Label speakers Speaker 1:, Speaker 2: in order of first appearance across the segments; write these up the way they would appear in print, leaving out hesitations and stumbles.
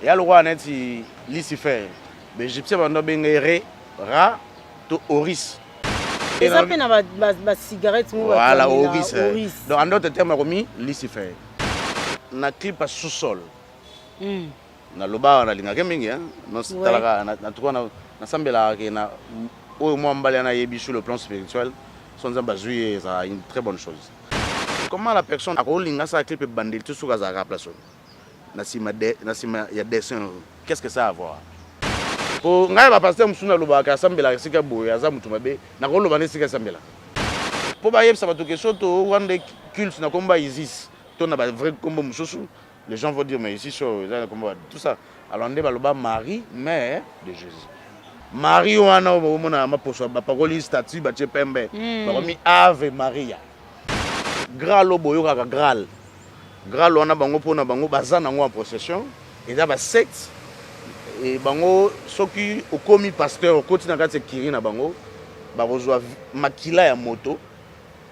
Speaker 1: Et à l'ouest, on est Lucifer. Les Égyptiens vont nommer Ra, to Oris.
Speaker 2: Et ça fait une cigarette.
Speaker 1: Voilà, Oris. Donc, en d'autres termes, on a mis Lucifer. On a clip à sous-sol. Na loba na linga kemingi no talaka na tukona na sambela ke na o mo mbala na yebi sur le plan spirituel son zamba juillet ça une très bonne chose. Comment la personne a linga ça clip bandit tout sur za place na sima ya dessin, qu'est-ce que ça a à voir? Pour ngai ba pasteur musuna loba ka sambela sika boya za mutu mabe na ko loba ne sika sambela po ba yeb ça ba to ke soto wande culte na komba Isis to na ba vrai kombo mususu. Les gens vont dire, mais ici, tout ça. Alors, on dit, Marie, mère de Jésus. Marie, on a un statut, Ave Maria. Graal, Graal. Graal, on a un bazan en procession. Et là, secte. Et ceux qui ont commis pasteur, au côté de Kirina, ils ont makila ya moto.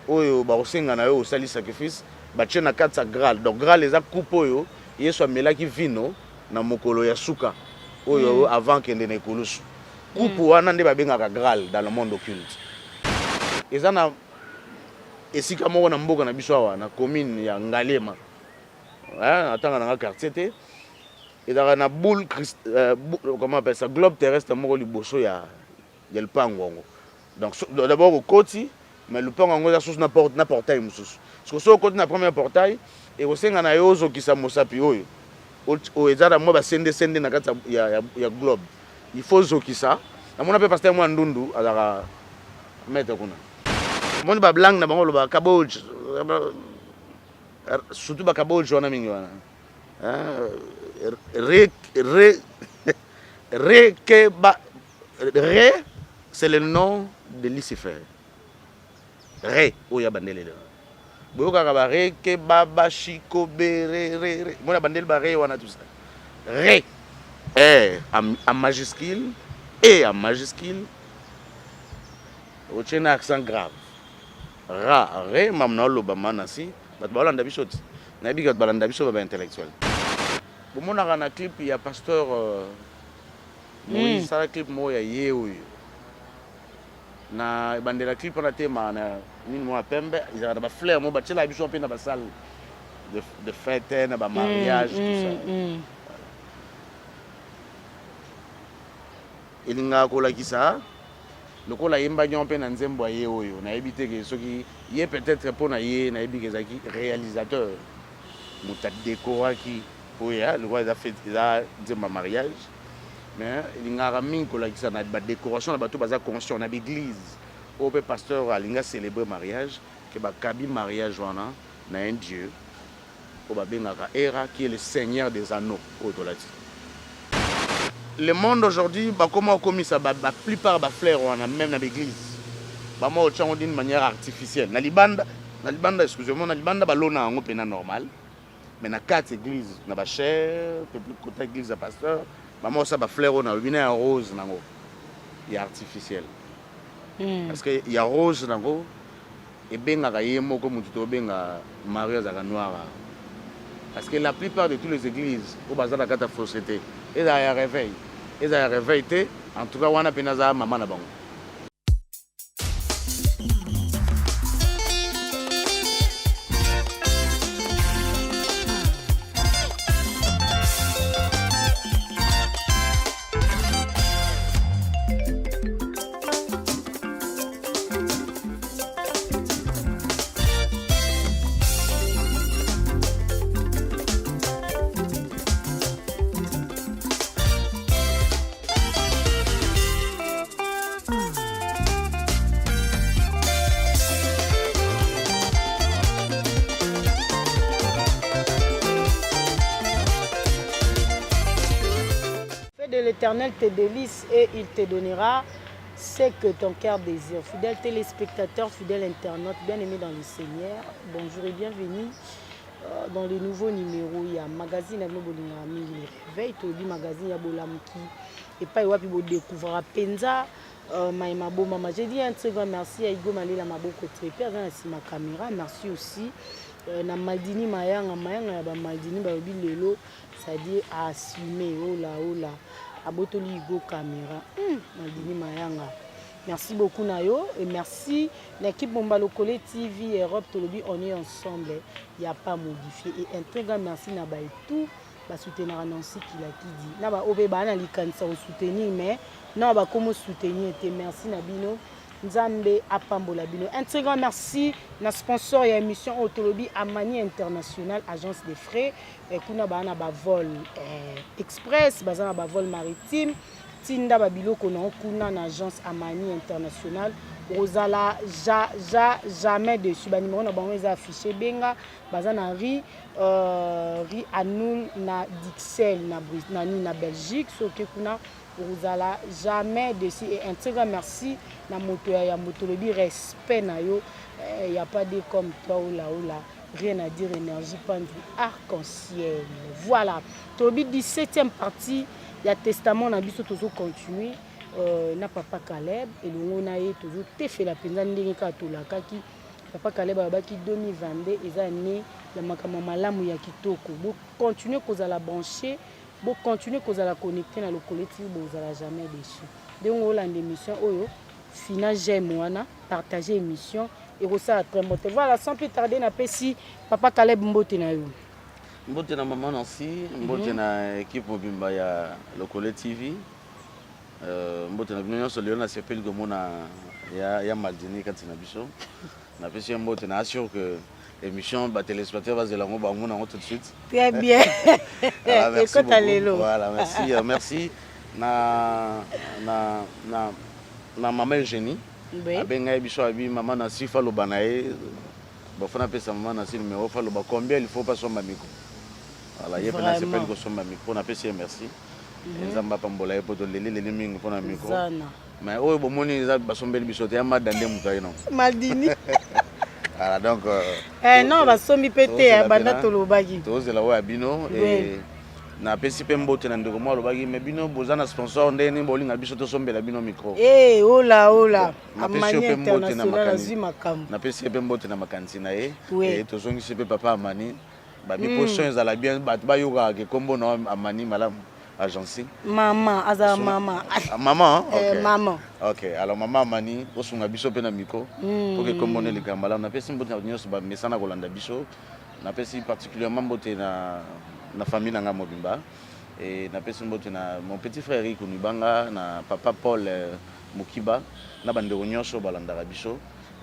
Speaker 1: Ils ont sali sacrifice. Bache na kati Graal. Donc Graal les a coupé yo, yeso amelaki vino na mokolo ya suka oyo avant kende na ekolusu. Coupe wana nde babengaka Graal dans le monde occulte. Eza na esika moko na mboka na biso awa na commune ya Ngalema. Atanga na quartier te. Et dans na boule comment on appelle ça, globe terrestre moko liboso ya le pangongo. Donc d'abord au côté, mais le pangongo ya sous na portail mususu. Parce que côté na premier portail et au senga na yozo qui sa mosapi oyo o ezara mo ba sende na kata ya globe il faut zokisa na mona pe pasteur mo ndundu azaka mettre kuna moni ba blanc na bango ba kaboj surtout ba kaboj wana mingi wana Ré c'est le nom de Lucifer. Ré oya bandele boyoka ka ba re ke baba shiko bere mona bandel ba re wana tout ça re en majuscule et en majuscule au tient accent grave ra re mamna loba manasi bat balanda bisoti na bigat balanda biso ba intellectuel bo mona kana clip ya pasteur Moïse ça clip mo ya yeoyo na bandela clip on a tema na nini mo pembe ils ont ba fleur mo ba tshela biso pe na ba salle de fête na ba mariage tout ça elinga ko la kisa lokola yemba nyon pe na nzembo ye oyo na ebite ke soki ye peut-être pour na ye na ebi ke zaki réalisateur muta décoraki oya le roi a fait ça nzemba mariage. Mais il y a une décoration, il y a conscient, on a l'église. Au pasteur il a célébré le mariage, il y a un mariage na un Dieu, qui est le Seigneur des anneaux. Le monde aujourd'hui, comment on commis ça, la plupart des fleurs, même dans l'église, on dit d'une manière artificielle. Dans les bandes, excusez-moi, dans les bandes, on est normal. Mais dans 4 églises, dans la chair, côté église de pasteur, maman ça ba fleur on a une rose nango et artificiel parce que il y a rose nango et benga ka yemo comme mutu to benga mariage à noir parce que la plupart de toutes les églises au bazar la kata fausseté et ça y réveil en tout cas wana penaza maman na bango.
Speaker 2: L'Éternel te délice et il te donnera ce que ton cœur désire. Fidèles téléspectateurs, fidèles internautes, bien-aimés dans le Seigneur, bonjour et bienvenue dans le nouveau numéro. Il y a un magazine avec le réveil, tout le magazine, il y a Bolamki. Et pas il y a découvrir Penza, Maïmabo Mama. J'ai dit un très grand merci à Igo Malé la Mabo Kotrepe, avec ma caméra. Merci aussi na Maldini mayanga ya ba Maldini ba bi lelo c'est-à-dire assumer ola abotoli go caméra Maldini mayanga. Merci beaucoup Nayo et merci l'équipe Bombalo Collé TV Europe Tolobi, on est ensemble, il n'y a pas modifié et un très grand merci na ba tout ba soutenir Nancy qui l'a dit na ba obeba na likanisa au soutenir mais non ba comment soutenir et merci na bino Nzambe apambola bino. Un très grand merci na sponsor et émission Autolobi Amani International agence de frais et kuna ba na ba vol express bazana ba vol maritime tinda babilo kono kuna na agence Amani International ozala jamais dessus ba numéro na bango eza affiché benga bazana ri anul na Dixel na Belgique soki kuna ozala jamais dessus et un très grand merci na moto ya Motolobi respect na yo il y a pas de comme toi ola rien à dire énergie pendule arc-en-ciel voilà Tolobi 17e partie. Il y a testament na biso toujours continuer na papa Caleb et le na ye toujours te fait la penza ndenge ka tolaka ki papa Caleb abaki 2022 eza né ya makama malamu ya kitoko bo continuer kozala branché bo continuer kozala connecté na le collectif bo zala jamais déçu donc on lande émission oyo fina j'aime wana partager émission et ça très bon voilà sans plus tarder na pesi papa Caleb mbote na yo.
Speaker 1: Mbote na maman Nancy, mbote na équipe mobimba ya Lokole TV. Mbote na bino so Léona s'appelle comme na ya Maldini quand na biso. Na pesi mbote na assure que émission ba téléspectateur va zelango ba ngona tout de suite.
Speaker 2: Très bien. Écoute alelo.
Speaker 1: Voilà, merci merci na maman Eugénie. Abenga biso abi maman Nancy fa lo banae. Ba fana pesa maman Nancy numéro fa lo ba combien il faut pas son mamiko. Voilà, il y a pas s'appelle que son micro, on a fait merci. Ils ont pas pambola pour les mingi pour un micro. Mais oh bon moni ils ont son bel bisoté à madame mutaye non.
Speaker 2: Maldini.
Speaker 1: Voilà donc
Speaker 2: non va somi pété banda tolobaki.
Speaker 1: Tous la wa bino et na pesi pe mbote na ndeko mo lobaki mais bino bozana sponsor ndeni bolinga biso to sombela bino micro.
Speaker 2: Ola Amani International azima kam.
Speaker 1: Na pesi pe mbote na makanti na ye et to zongi se pe papa Amani. Mes potions elles bien ba yoga ke kombo no Amani malam agence
Speaker 2: maman aza maman
Speaker 1: maman
Speaker 2: OK maman
Speaker 1: OK alors maman Amani osunga biso pe na miko pour que kombo ne lika malam na pesi mbote na nyos ba mesana kolanda biso na pesi particulièrement mbote na famille na mobimba et na pesi mbote na mon petit frère Eric Unibanga na papa Paul Mukiba na bande onyoso balanda biso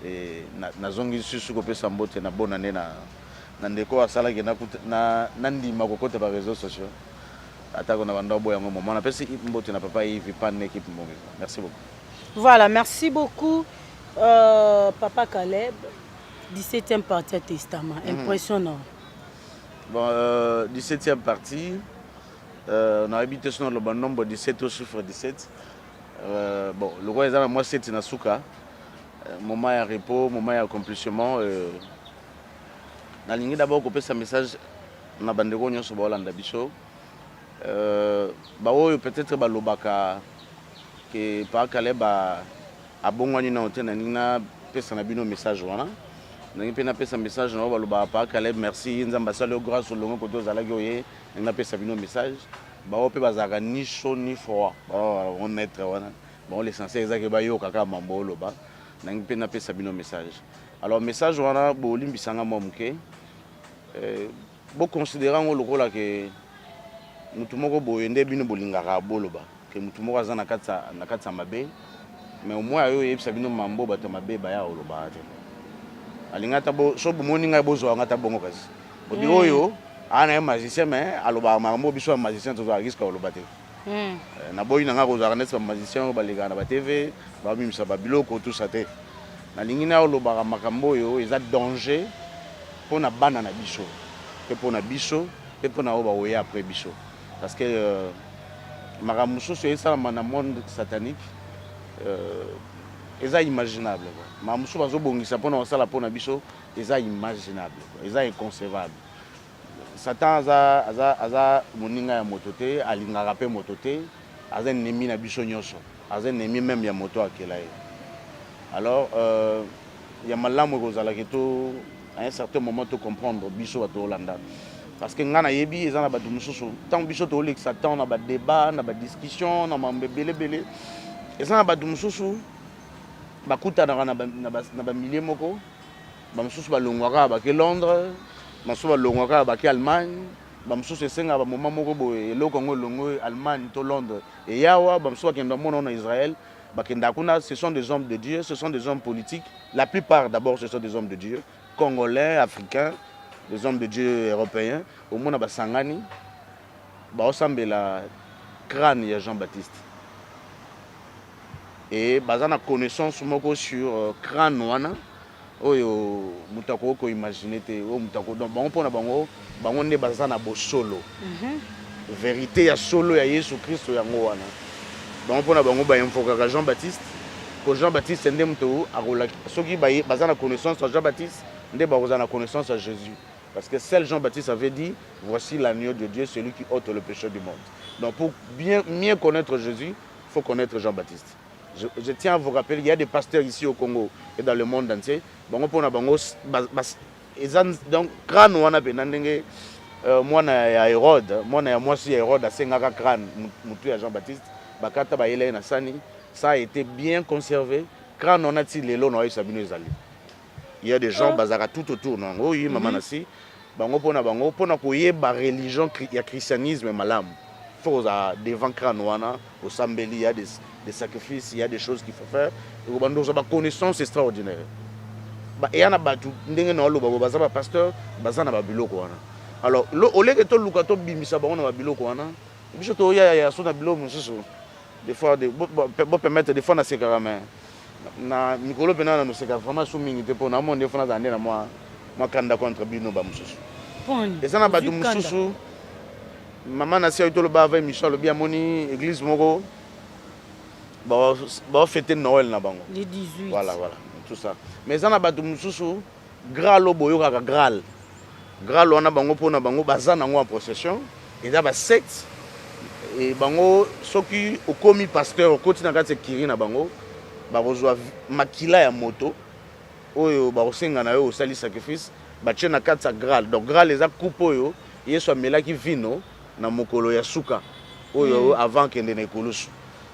Speaker 1: et na zongi susu ko pesa mbote na bonne année na ndeko asala ke na ndima kokota ba réseaux sociaux atako na banda boya ngo moment na pesi mbote na papa Yves pan équipe mbongo. Merci beaucoup.
Speaker 2: Voilà, merci beaucoup papa Caleb 17e partie testament impressionnant.
Speaker 1: Bon 17e partie on a habité sur le bon nombre 17 au chiffre 17 bon le roi ezana moi 7 na suka moment ya repos moment ya accomplissement nalingi d'abord kopesa message na bandeko nyonso baolanda biso baoyo peut-être balobaka ke pa Caleb abongwani na hôtel na pesa na bino message wana nangi pe na pesa message na balobaka pa Caleb merci nzamba sala grâce longo koto zalaki oye na pesa bino message bao pe bazaka ni chaud ni froid on être wana bon l'essentiel ezaki bayoka kaka mambo oloba nangi pe na pesa bino message alors message wana bolimbisanga mwa muke bo considérant lokola ke mutu moko boye nde bino bolingaka boloba ke mutu moko aza na katsa mabe mais au moins yo yebisa bino mambo bato mabe baya oloba te alingata bo so bomoni ngai bozwa ngata bongo kasi bodi oyo ana magicien mais aloba mambo biso magicien to za risque oloba te na boyi na ngako za net magicien balinga na ba TV ba mimisa ba biloko tout ça te na lingina oloba makambo yo eza danger pour na bana na biso et pour na biso et pour na oba oya après biso parce que maramuso c'est ça dans le monde satanique eza imaginable maramuso bazo bongisa pour na sala pour na biso eza imaginable eza inconcevable Satan aza moninga ya motote alingaka pe motote aza ennemi na biso nyonso aza ennemi même ya moto akela ye alors ya malamu kozala ke to à un certain moment de comprendre biso à Hollanda. Parce que ngana yebi ils en a battu mususu. Tant biso to lek satan na ba débat, na ba discussion, na ba belé. Ils en a battu mususu. Ba kuta na ba milieu moko. Ba mususu ba longwaka ba ke Londres, ba mususu ba longwaka ba ke Allemagne. Bamsusu esenga ba moment moko boye eloko ngo longo Allemagne to Londres et yawa bamsusu akenda mona na Israël bakenda kuna ce sont des hommes de Dieu, ce sont des hommes politiques, la plupart d'abord ce sont des hommes de Dieu, congolais, africains, des hommes de Dieu européens au mona basangani ba osambela crâne ya Jean-Baptiste et bazana connaissance moko sur crâne wana oyo mutako ko imaginer te o mutako donc bango pona bango nde bazana bo solo vérité ya solo ya Yesu Kristo yango wana bango pona bango ba invoka Jean-Baptiste ko Jean-Baptiste nde muto akola soki bazana connaissance à Jean-Baptiste nde bazana connaissance à Jésus parce que seul Jean-Baptiste avait dit voici l'agneau de Dieu celui qui ôte le péché du monde. Donc pour mieux connaître Jésus, il faut connaître Jean-Baptiste. Je tiens à vous rappeler, il y a des pasteurs ici au Congo et dans le monde entier. Donc, crâne wana penandenge moi na Hérode, moi si Hérode a sengaka crâne mutu ya Jean-Baptiste, bakata ba yele na sani, ça a été bien conservé. Crâne on a ti lelo na sabino ezali. Il y a des gens bazaka tout autour non. Oui, maman nasi, bango pona koyeba religion ya christianisme malamu. Faut devant crâne wana au sambeli il y a des sacrifices, il y a des choses qu'il faut faire. Et on a une connaissance extraordinaire. Et il y a des pasteurs, alors, au lieu de tout le monde bimisa na biloko wana, biso to ya so na biloko mususu. Des fois bon permettre des fois na sekara mais na mikolo pena na no sekara vraiment sou mingi te pona mo des fois na zande na moi kanda contre bino ba mususu. Et ça na ba du mususu. Maman na sia itolo ba va Michel bien moni église moko. Bah fêter Noël na bango.
Speaker 2: Les 18.
Speaker 1: Voilà, tout ça. Mais ça na batu mususu Graal boyo kaka Graal. Graal wana bango pona bango bazana ngo en procession et da ba secte et bango soki okomi pasteur okoti na kati kiri na bango ba kozwa makila ya moto oyo ba kosenga na yo osali sacrifice ba tche na kati Graal. Donc Graal eza coupe oyo Yesu amelaki vino na mokolo ya suka oyo avant kende na ekolusu.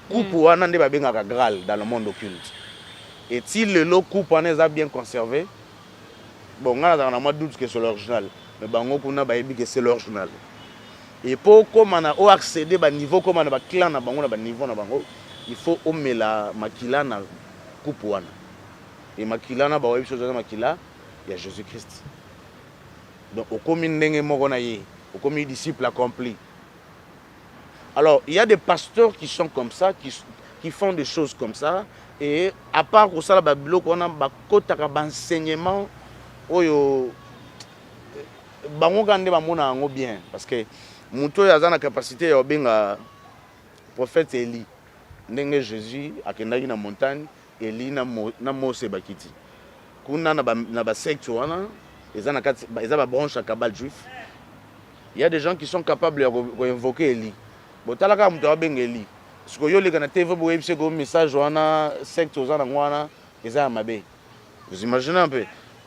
Speaker 1: Coupe wana nde babengaka Graal dans le monde occulte. Et si le lot coupe wana est bien conservé, bon, on a moins doute que c'est l'original, mais bango kuna bayebi que c'est l'original. Et pour comment on accéder à niveau comme on a clan na bango na niveau na bango, il faut omela makila na coupe wana. Et makila na ba webi chose na makila, il y a Jésus-Christ. Donc au comme ndenge moko na ye, au comme disciple accompli. Alors, il y a des pasteurs qui sont comme ça, qui font des choses comme ça. Et à part pour ça, on a un enseignement bien. Parce que Mouto a la capacité de faire prophète Élie. Jésus a été dans la montagne, Élie na Mose bakiti. Kuna na secte wana, ils ont la branche à Kabal juif. Il y a des gens qui sont capables d'invoquer Élie. Bon, talaka muto abenga Eli. Ce que yo leka na TV bo yebise ko message wana secte ozana ngwana eza mabe. Vous imaginez un peu.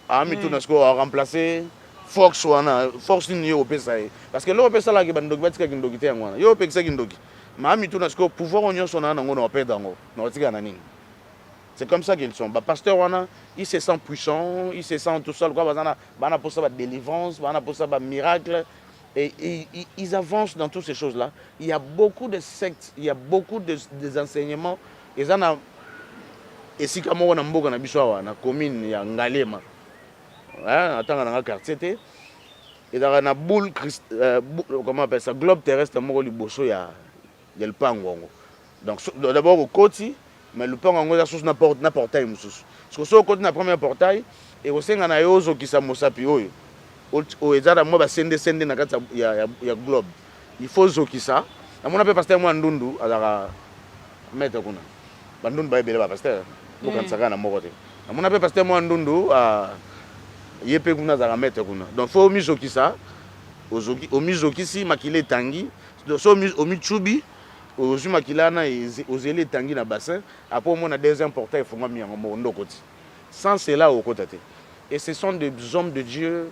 Speaker 1: Ami tout na ce qu'on remplacer Fox wana, Fox ni yo pesa parce que lo pesa la ke bandoki batika kindoki te ngwana. Yo pekisa kindoki. Mais ami tout na ce que pouvoir onyo sona na ngona opeda ngo. Na otika na nini. C'est comme ça qu'ils sont. Ba pasteur wana, il se sent puissant, il se sent tout seul quoi bana pour ça ba délivrance, bana pour ça ba miracle. Et ils avancent dans toutes ces choses-là. Il y a beaucoup de sectes, il y a beaucoup des enseignements. Et si comme on a beaucoup na biswa na commune ya Ngalema. Hein, attends dans un quartier et dans la boule comment on appelle ça globe terrestre moko liboso ya le pango. Donc d'abord au côté, mais le pango ya sous na portail mususu. Parce que sur côté na premier portail et au senga na yozo ki sa mosapi oyo. Au ezara moi ba sende na kati ya globe. Il faut zokisa. Na mona pe pasteur moi ndundu azaka mettre kuna. Bandundu ba ebele ba pasteur. Bokansaka na moko te. Na mona pe pasteur moi ndundu yepe kuna azaka mettre kuna. Donc faut mizokisa. Omizokisi makile tangi. Donc so omichubi ozu makila na ozele tangi na bassin. Après on a deuxième portail faut moi mi yango ndokoti. Sans cela au côté. Et ce sont des hommes de Dieu,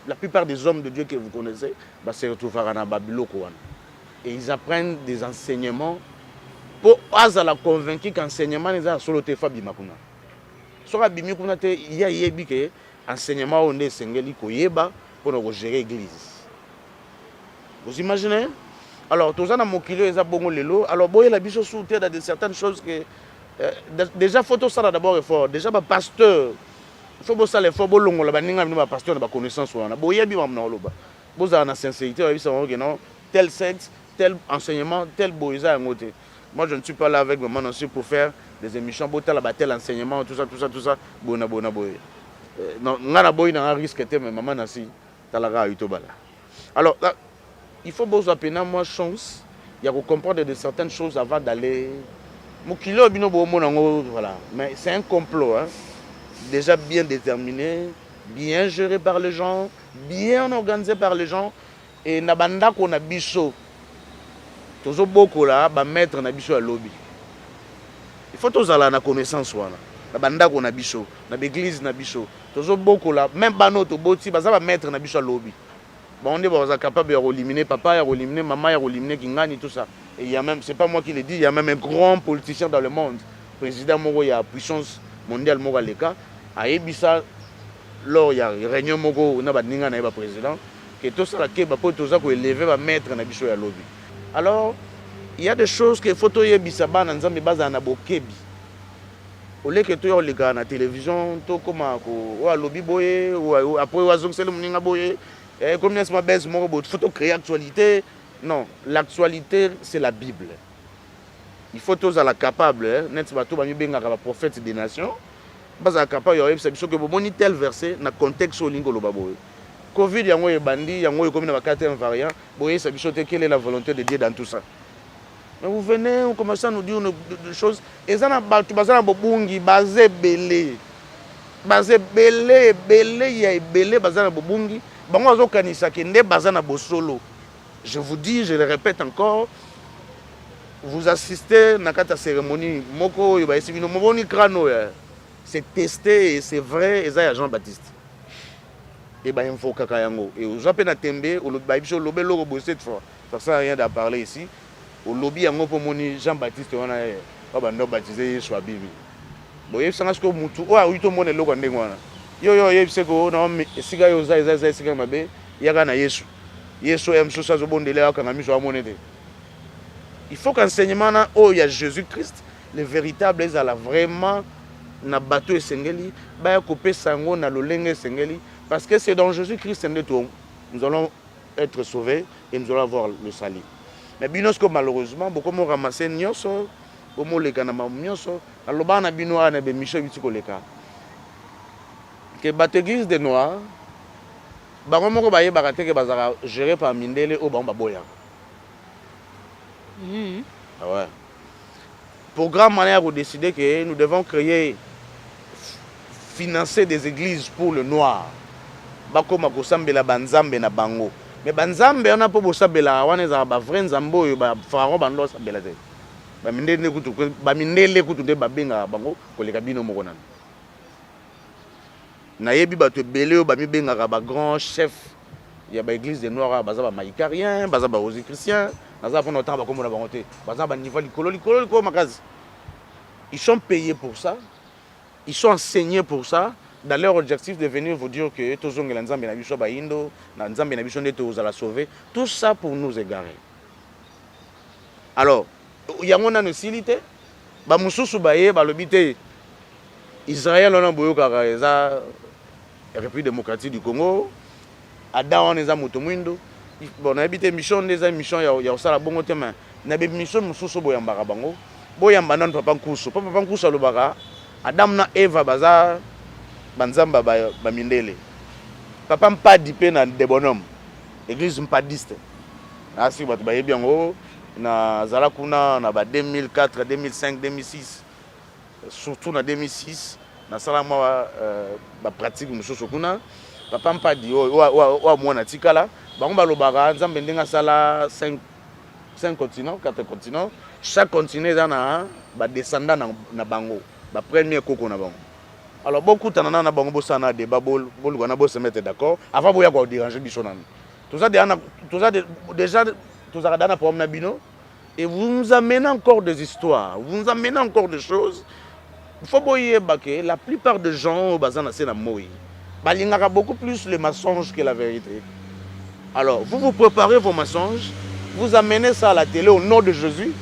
Speaker 1: la plupart des hommes de Dieu que vous connaissez, bah, se retrouvent à Babiloko. Et ils apprennent des enseignements pour la convaincre qu'enseignement n'est pas solo te fabi makuna. Sur abimi kuna te ya yebi que enseignement on est sengeli koyeba pour gérer l'église. Vous imaginez? Alors tous en mokilo eza bongo lelo. Alors boye la biso sous terre dans certaines choses que déjà photo ça d'abord effort. Déjà ba pasteur faut bo ça l'effort bo longo la baninga ba pasteur na ba connaissance wana. Boye bi mamna loba. Boza na sincérité ba bisa que non tel sexe, tel enseignement, tel boyza ngote. Moi je ne suis pas là avec maman aussi pour faire des émissions botal la tel enseignement tout ça bona boye. Non ngana boy na risque te mais maman nasi talaga utobala. Alors là, il faut beaucoup appeler moi chance, il y a comprendre de certaines choses avant d'aller. Voilà. Mais c'est un complot, hein? Déjà bien déterminé, bien géré par les gens, bien organisé par les gens. Et nabanda qu'on a bicho, toujours beaucoup là, bah mettre na bicho à lobby. Il faut tous aller na connaissance wana. Nabanda qu'on a bicho, na l'église na bicho, toujours beaucoup là, même banoto boti, bah ça va mettre na bicho à lobby. Bon, on est capable d'éliminer papa, d'éliminer maman, d'éliminer Kingani, tout ça. Et il y a même, c'est pas moi qui le dis, il y a même un grand politicien dans le monde, président Moro, il y a puissance mondiale Moro Leka, à Ebissa, lors il y a réunion Moro, on a un président, que tout ça, tout ça, qu'on élève, va mettre dans le lobby. Alors, il y a des choses que photo Ebissa, dans Nzambe, base en Abokebi. Au lieu que tu aies les gars à la télévision, tu comme à lobby boye, ou après, ou à Zongselou Mninga boye. Comme il faut créer l'actualité. Non, l'actualité, c'est la Bible. Il faut tous être capable, n'est-ce pas, tout le prophète des nations. Parce capable, il y a que tel verset dans le contexte où lingo lobaboy. Covid, il y a un bandit, il y a un comme une quatrième variant. Quelle est la volonté de Dieu dans tout ça? Mais vous venez, vous commencez à nous dire des choses. Et ça, tu vas à Bobungi, basé belé. Basé belé, belé, il y a belé, basé à Bobungi. Je vous dis, je le répète encore, vous assistez à la cérémonie, c'est testé et c'est vrai, et ça Jean-Baptiste. Et bien, il faut que et vous avez tembe, ça ne sert à rien d'en parler ici. Au lobby, Jean-Baptiste, on a baptisé sur la Bible. Bon, il y a ce que yo c'est que non siga yo za siga mabe yaka na Yesu aime so zo bondele akanga miso amonete. Il faut qu'enseignement na il y a Jésus-Christ le véritable est là vraiment na bateau esengeli ba couper sango na lolenge esengeli parce que c'est dans Jésus-Christ nous allons être sauvés et nous allons avoir le salut. Mais binosco malheureusement beaucoup mo ramasser nyonso omo leka na nyonso aloba na bino ana be micho bitiko leka que l'église des Noirs, géré par Mindele ou Bambaboya. Ah ouais. Pour grande manière, vous décidez que nous devons créer, financer des églises pour le noir. Bako makosambela banzambe na bango. Mais banzambe on a pas bosabela wana za ba vrai nzambo yo ba pharaon bando sabela te. Ba mindele kutu de babenga bango koleka bino moko nana. Nayebi bato belé ba mi bengaka ba grand chef ya ba église des noirs baza ba maïcarien baza ba rosé chrétien baza pour notre ba comme na bangote baza ba niveau likolo makazi. Ils sont payés pour ça, ils sont enseignés pour ça dans leur objectif de venir vous dire que tozongela nzambe na biso ba indo na nzambe na biso ndete ozala sauver, tout ça pour nous égarer. Alors yango na nosilité ba mususu baye ba lobité Israël on a boyoka eza République démocratique du Congo, Adam on est à Motomwindo. Bon, on a habité mission des missions, il y a aussi la bonne thème. On a des missions, nous sommes boyambara bango. Boyambana ne papa nkuso, papa nkuso le bara. Adam na Eva bazar, banzamba ba mindele. Papa mpa dipé na des bonhommes. Église mpadiste. Ah si bato ba yebi yango na zala kuna na ba 2004, 2005, 2006. Surtout en 2006. Na sala mwa ba pratique mususu kuna papa mpadi o mwana tikala bango balobaka nzambe ndenga sala 5 continents 4 continents chaque continent eza na ba descendant na bango ba premier koko na bango Alors beaucoup tanana na bango bosana débat bol gona bo se mettre d'accord avant boya ko déranger biso nan. Tout ça déjà tout ça dans problème na bino et vous nous amenez encore des histoires, vous nous amenez encore des choses. Il faut boyer baké la plupart des gens bazana c'est na moi. Balingaka beaucoup plus les mensonges que la vérité. Alors, vous préparez vos mensonges, vous amenez ça à la télé au nom de Jésus.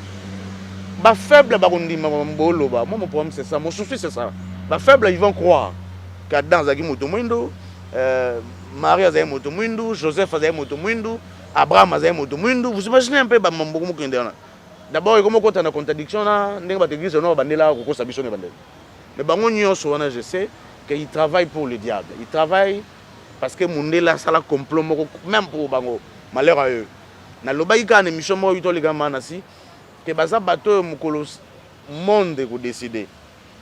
Speaker 1: Bah faible barundi mbolo ba. Moi mon problème c'est ça, mon souci c'est ça. Bah faible ils vont croire qu'Adam zaki moto mwindo, Marie a moto mwindo, Joseph a moto mwindo, Abraham a moto mwindo. Vous imaginez un peu ba mboko mukende na. D'abord comment quand on a contradiction là, ndenge ba église no bandela ko sa biso ne bandela. Mais bango nyonso wana je sais qu'ils travaillent pour le diable. Ils travaillent parce que Mundela ça la complot même pour bango malheur à eux. Na loba ika na émission mo yito ligama na si que baza bateau mukolo monde ko décider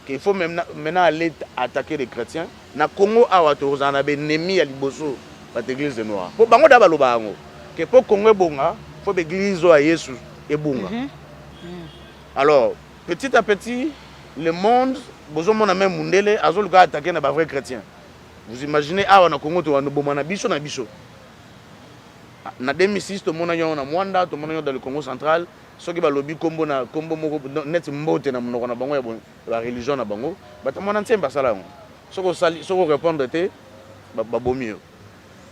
Speaker 1: qu'il faut maintenant aller attaquer les chrétiens. Na Congo awa to zana be ennemi ya liboso ba église noire. Pour bango da baloba ngo que pour Congo bonga, faut l'église à Yesu et bonga. Alors petit à petit le monde besoin mon même Mundele azol ga attaquer na ba vrai chrétien. Vous imaginez awa na Congo to wana bomana biso na biso. Na 2006 to mona yo na Mwanda to mona yo dans le Congo central soki ba lobby kombo moko net mbote na monoko na bango ya la religion na bango bata mona ntemba sala ngo soko répondre te ba bomi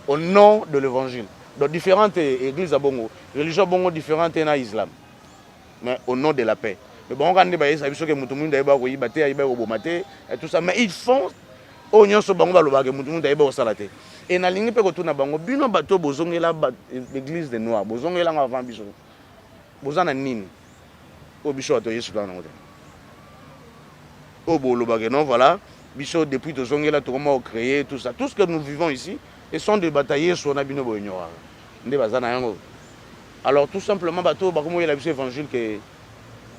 Speaker 1: au nom de l'évangile. Donc différentes églises à bongo, religions bongo différentes na islam. Mais au nom de la paix. Mais bon quand ba yesa biso ke mutu mundu ba ko yibate ayiba ko bomate et tout ça mais ils font o nyonso bango ba lobaka mutu mundu ayiba ko salate. Et na lingi pe ko tuna bango bino bato bozongela l'église des noirs bozongela avant biso. Bozana nini o biso to Yesu na ngote. O bo lobaka non voilà, biso depuis to zongela to comment créer tout ça. Tout ce que nous vivons ici et sont des bataillés sur na bino bo ignora. Nde bazana yango. Alors tout simplement bato ba komo yela biso évangile que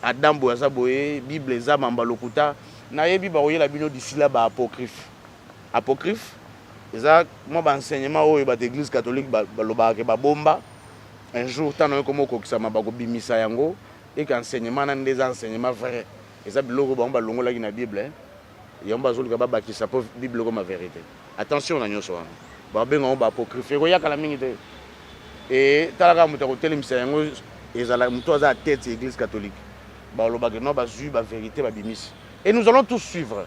Speaker 1: Adam boza boye Bible za mamba lokuta na yebi ba oyela bino d'ici là ba apocryphe. Apocryphe eza moi ba enseignement oyo ba église catholique ba lobaka ba bomba un jour tano comme kokisa mabako bimisa yango et qu'enseignement nan des enseignements vrais eza biloko ba bomba longola ki na Bible yamba zoluka ba bakisa po Bible comme vérité. Attention na nyoso wana. Ba benga ba apocryphe ko yakala mingi te. Et talaka muta ko telemisa yango ezala muto aza tête église catholique. Ba lobaka no ba zu ba vérité ba bimisi. Et nous allons tous suivre.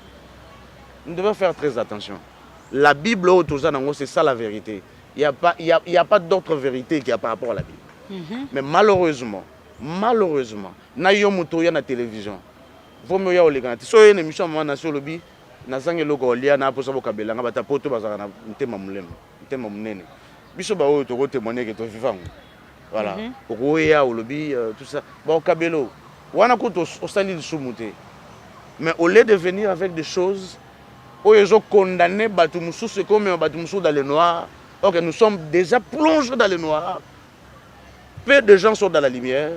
Speaker 1: Nous devons faire très attention. La Bible, c'est ça la vérité. Il n'y a pas d'autre vérité qu'il y a par rapport à la Bible. Mais malheureusement, na yo muto ya na télévision. Vous me ya olegana. So y a une émission na sur le bi na sange loko lia na posa bokabela nga bata poto bazaka na ntema mulema, ntema munene. Biso ba o to ko témoigner que to vivant. Voilà. Okoya olobi tout ça. Ba okabelo. Wana ko to osali lisumuté. Mais au lieu de venir avec des choses où ils ont condamné Batoumoussou, c'est comme Batoumoussou dans le noir. Ok, nous sommes déjà plongés dans le noir. Peu de gens sont dans la lumière.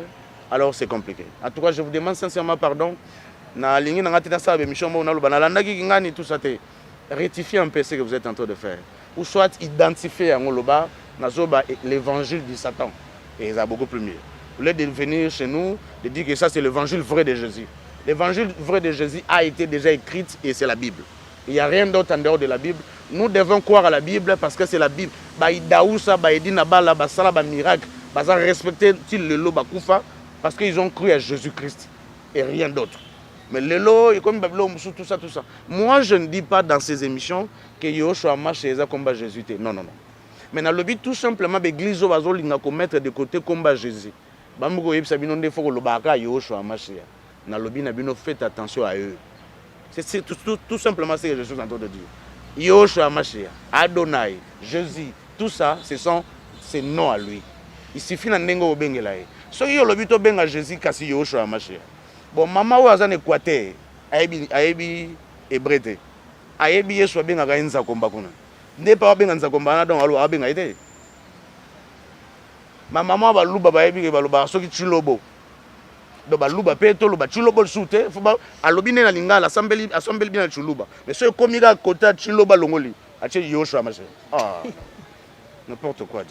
Speaker 1: Alors c'est compliqué. En tout cas, je vous demande sincèrement pardon. Rectifiez un peu ce que vous êtes en train de faire. Ou soit identifier l'évangile du Satan. Et ça beaucoup plus mieux. Au lieu de venir chez nous, de dire que ça c'est l'évangile vrai de Jésus. L'évangile vrai de Jésus a été déjà écrit et c'est la Bible. Il n'y a rien d'autre en dehors de la Bible. Nous devons croire à la Bible parce que c'est la Bible. Daoussa, Edina Bala, Basala, miracle, Basa respecter le lot Bakoufa parce qu'ils ont cru à Jésus-Christ et rien d'autre. Mais le lot, comme tout ça, tout ça. Moi, je ne dis pas dans ces émissions que Yoshua marche et combat Jésus. Non, non, non. Mais dans le but, tout simplement, l'église va mettre de côté combat Jésus. Faites attention à eux. C'est tout simplement ce que je suis en train de dire. Yoshua Mashiach, Adonai, Jésus, tout ça, c'est non à lui. Il suffit de n'engo bengelaye. So yo lobito benga Jésus kasi Yoshua Mashiach. Bon maman ou azan Équateur, ayebi hébreu. Ayebi Yesu benga ga nza komba kuna. Ne pas benga nza komba na donc alo abenga ite. Ma maman ba luba ba yebi ba luba soki chilobo. Do ba luba peto luba chilobo soute fo ba alobi ne na lingala asambeli bien chiluba. Mais so komi ga kota chiloba longoli. Ache Yoshua Mashiach. Ah. N'importe quoi.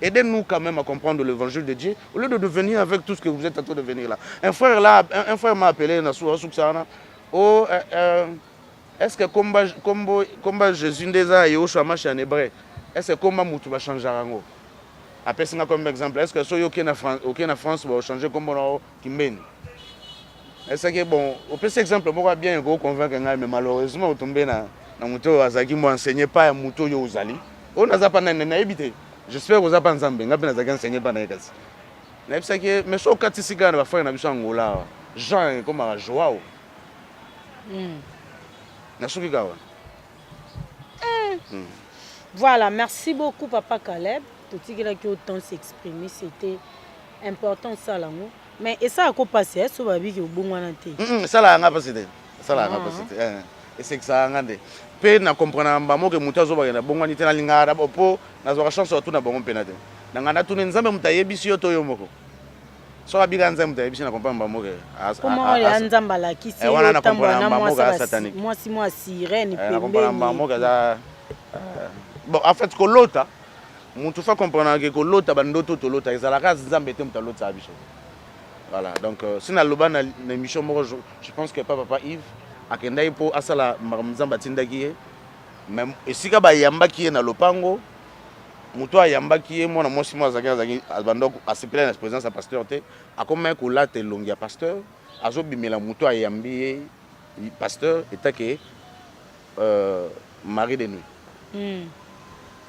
Speaker 1: Aidez-nous quand même à comprendre l'évangile de Dieu au lieu de venir avec tout ce que vous êtes en train de venir là. Un frère m'a appelé est-ce que combat Jésus ndeza Yoshua marche en hébreu est-ce que comment mutu va changer rango après c'est comme exemple est-ce que so yoki na France va changer comme on kimbeni est-ce que bon au plus exemple pourquoi bien go convaincre ngai mais malheureusement au tomber na mutu azaki mo enseigner pas ya mutu yo uzali on a pas na ebité j'espère vous a pas nzambe ngapi na zaki enseigner pas na ekasi na ebisa que mais so katisika na ba frère na biso ngola Jean comme à Joao na suki gawa.
Speaker 2: Voilà, merci beaucoup Papa Caleb. Tout ce qu'il a qui autant s'exprimer, c'était important ça là. Mais et ça a quoi passé ça va bien que bon wanante.
Speaker 1: Ça là nga passé. Ça là nga passé. Et c'est que ça ngande. Pe na comprendre mbamo que mutazo ba na bongo nite na lingara po na zo chance tout na bongo penate. Na ngana tu nzambe mutayebisi yo to yo moko. So abiga nzambe mutayebisi na comprendre mbamo que
Speaker 2: comment ya nzamba la kisi
Speaker 1: wana na comprendre mbamo que satanique.
Speaker 2: Moi si moi sirène
Speaker 1: pembe. Na comprendre mbamo que ça bon en fait que l'autre mutu fa comprendre que l'autre bandoto to l'autre ezalaka nzambe te muta l'autre abiso. Voilà, donc si na loba na émission moko je pense que papa Yves akenda ipo asala nzamba tindaki ye même esika ba yambaki ye na lopango mutu ayambaki ye mwana mosi mo azaki abandoko asepela na présence à pasteur te akoma ko late longi ya pasteur azobimela mutu ayambi ye pasteur etake mari de nuit.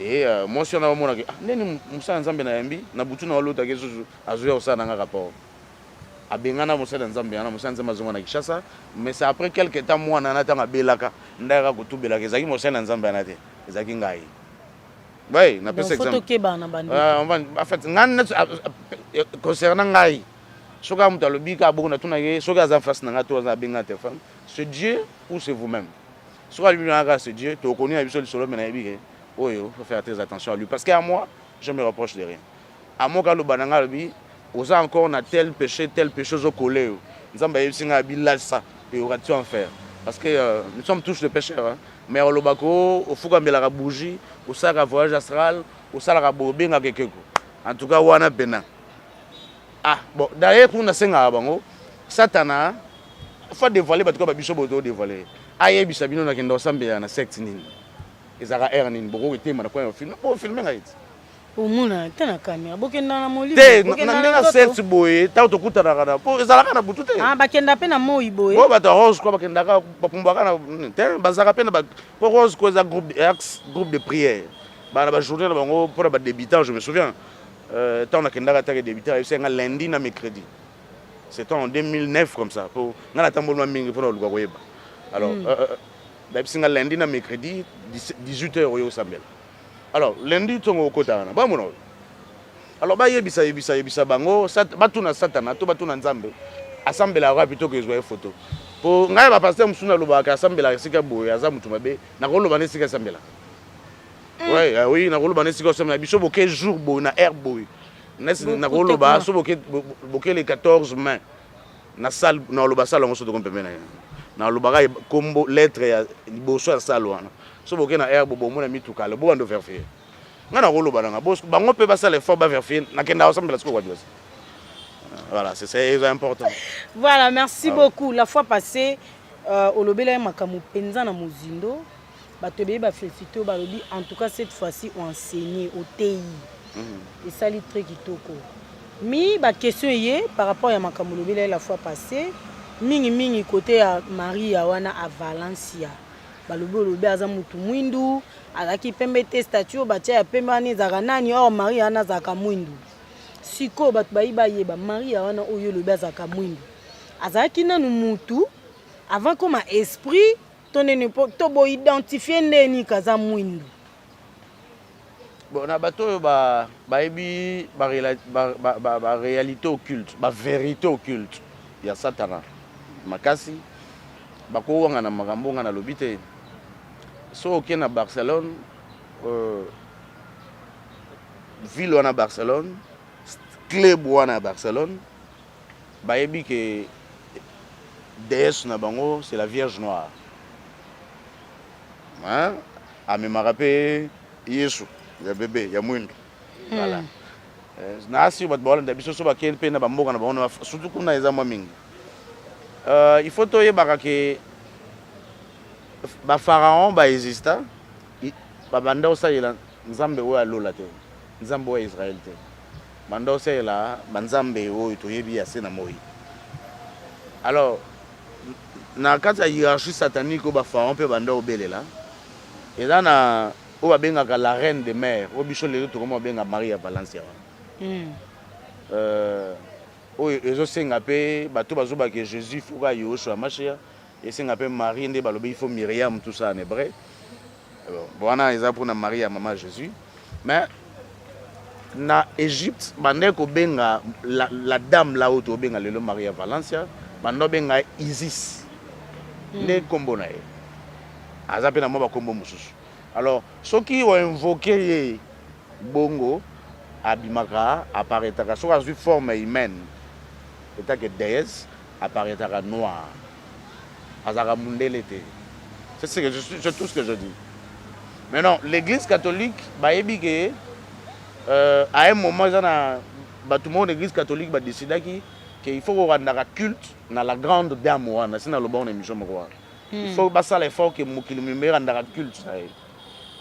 Speaker 1: Et moi si on a mona que neni musa nzambe na yambi na butu na lota ke zuzu azuya osana nga rapport abengana musa nzambe na musa nzambe zonga na Kishasa mais c'est après quelques temps moi na tanga belaka ndaka kutubelaka ezaki musa nzambe na te ezaki ngai ouais na pesa exemple
Speaker 2: photo ke bana bandi
Speaker 1: en fait ngana concernant ngai soka mutalobi ka boko na tuna ye soka za face na ngato za benga te femme c'est Dieu ou c'est vous-même soka lui na c'est Dieu to connait abiso le solo mena yebike. Oui, il faut faire très attention à lui. Parce qu'à moi, je me reproche de rien. À moi, quand le bananga, on a encore tel péché au collé. Nous avons ça et on va tout en faire. Parce que nous sommes tous des pécheurs. Hein. Mais au Lobako, il faut qu'on ait la bougie, au sac à voyage astral, au sac à bobé, en tout cas, on a pena. Ah, bon, d'ailleurs, pour nous, c'est un Satana, il faut dévoiler, parce que le bishop doit dévoiler. Aïe, bisabino, n'a qu'un ensemble, il y a un secte. Ezaka erning boko tema na kwa film bo filmer ngait
Speaker 2: omuna tena kamera bokenda na moli
Speaker 1: bokenda na search boy ta to kutana kana po ezalaka na butu te
Speaker 2: bakenda pe na moi boy
Speaker 1: bo bata rose kwa bakenda ka bapumbaka na te bazaka pe na ba rose ko za groupe de prière ba journée na bango pour ba débutant je me souviens tant na kenda ka ta débutant c'est un lundi na mercredi c'était en 2009 comme ça pour ngala tambolwa mingi pour le koyeba alors D'abord, lundi na mercredi 18h au Sambel. Alors lundi tongo kota na ba mono. Alors ba yebisa bango batuna satana to batuna nzambe. Asambela ra plutôt que jouer photo. Pour ngai ba pasteur musuna loba ka asambela sika boye aza mutu mabe na ko loba ne sika asambela. Ouais, oui, na ko loba ne sika asambela biso boke jour boye na air boye. Na ko loba so boke les 14 mains. Na salle na loba salle on so to kompemena. Na lobaka kombo lettre ya liboso ya salwana so boke na air bobo mona mituka le bo ndo vérifier ngana ko loba nga boss bango pe ba sala effort ba vérifier na kenda ensemble la siko kwa dios. Voilà, c'est important.
Speaker 2: Voilà, merci beaucoup. La fois passée au lobela makamu penza na mozindo bato be ba féliciter ba lobi en tout cas cette fois-ci on enseigné au TI. Et ça li très kitoko. Mi ba question yé par rapport à makamu lobela la fois passée mingi côté à Marie wana à Valencia balobi aza mutu mwindu azaki pembe te statue batia ya pembe ani zaka nani or Marie ana zaka mwindu siko batu bayiba yeba Marie wana oyo lobi azaka mwindu azaki nanu mutu avant comme esprit tonene to bo identifier ndeni kaza mwindu
Speaker 1: bon na bato ba bayibi ba réalité occulte ba vérité occulte ya Satana makasi bako wanga na makambo nga na lobite so ok na Barcelone ville wana Barcelone club wana Barcelone bayebi que déesse na bango c'est la Vierge Noire hein amemaka pe Yesu ya bébé ya mwindu voilà na si bat bola ndabiso so bakene pe na bamboka na bango surtout kuna eza mwa mingi il faut toyebaka ke ba pharaon ba exista ba banda osalela nzambe oyo alola te nzambe oyo Israël te banda osalela banzambe oyo toyebi ya se na moi. Alors na kati ya hiérarchie satanique oyo ba pharaon pe banda obelela eza na oyo babengaka la reine des mers oyo biso lelo tokoma babenga Maria Valencia oyo ezosenga mpe bato bazobaka Jésus fuka Yoshua Mashiach esenga mpe Marie nde balobi il faut Myriam tout ça en hébreu wana eza mpona Marie ya mama Jésus. Mais na Égypte bande kobenga la dame la oyo tobenga lelo Maria Valencia bando benga Isis nde kombo na ye aza mpe na mwa bakombo mosusu. Alors soki oinvoke ye bongo abimaka apparaîtra soki azwi forme humaine etake déesse apparaîtra noir azaka mundele te. C'est tout ce que je dis. Mais non, l'église catholique bayebi ke à un moment ils ont tout le monde l'église catholique ba décidé qu'il faut rendre culte dans la grande dame wana c'est dans le bon émission moko. Il faut basa l'effort que mokili mimbe rendre culte.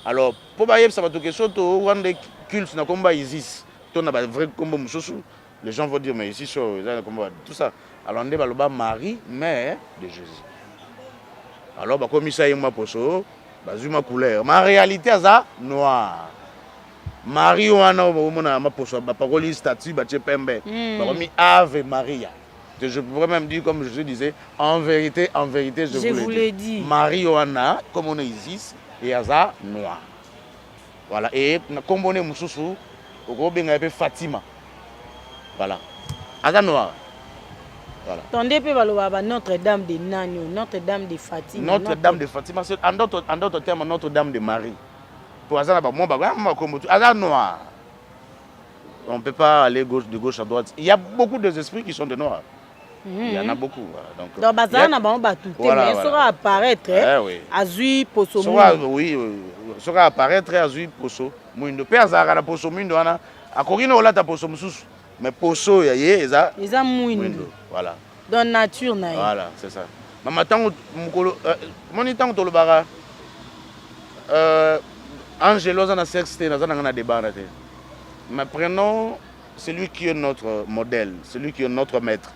Speaker 1: Alors pour bayer ça va tout question to rendre culte na komba Isis to na ba vrai kombo mususu les gens vont dire mais ici tout ça. Alors on dit baloba Marie mère de Jésus. Alors bah comme ça yema poso bazuma couleur mais en réalité ça noir. Marie wana omona ma poso ba parole statue ba tchepembe ba remis Ave Maria. Je pourrais même dire comme je disais en vérité je vous l'ai dit. Marie wana comme on est Isis et aza noir. Voilà et na kombone mususu okobenga pe Fatima. Voilà. Aza noir. Voilà.
Speaker 2: Tendez peu baloba Notre-Dame de Nagno, Notre-Dame de Fatima.
Speaker 1: Notre-Dame de Fatima, c'est en d'autres termes Notre-Dame de Marie. Pour Azana ba moi comme Azana noir. On ne peut pas aller de gauche à droite. Il y a beaucoup d'esprits qui sont de noirs. Il y en a beaucoup. Voilà.
Speaker 2: Donc Bazana ba tout mais sera apparaître Azui Poso.
Speaker 1: Oui, sera apparaître Azui Poso. Muindo pe Azara na Poso muindo wana akokina olata Poso mususu. Mais Poso ya ye eza
Speaker 2: muindo.
Speaker 1: Voilà.
Speaker 2: Dans nature na.
Speaker 1: Voilà, c'est ça. Maman tango mukolo moni tango to lobara Angelo za na sexte na za na débat na te. Mais prenons celui qui est notre modèle, celui qui est notre maître,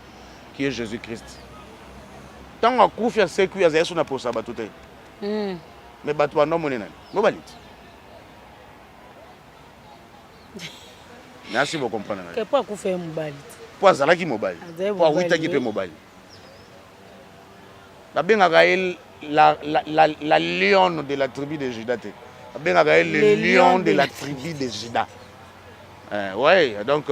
Speaker 1: qui est Jésus-Christ. Tango akufia seku ya Yesu na posa batute. Mais batu wana monena. Mobalit. Merci pour comprendre.
Speaker 2: Pourquoi akufia mobalit?
Speaker 1: Pour azalaki mobile. Pour witaki pe mobile. La lionne de la tribu de Juda. Le lion de la tribu de Juda. Ouais, donc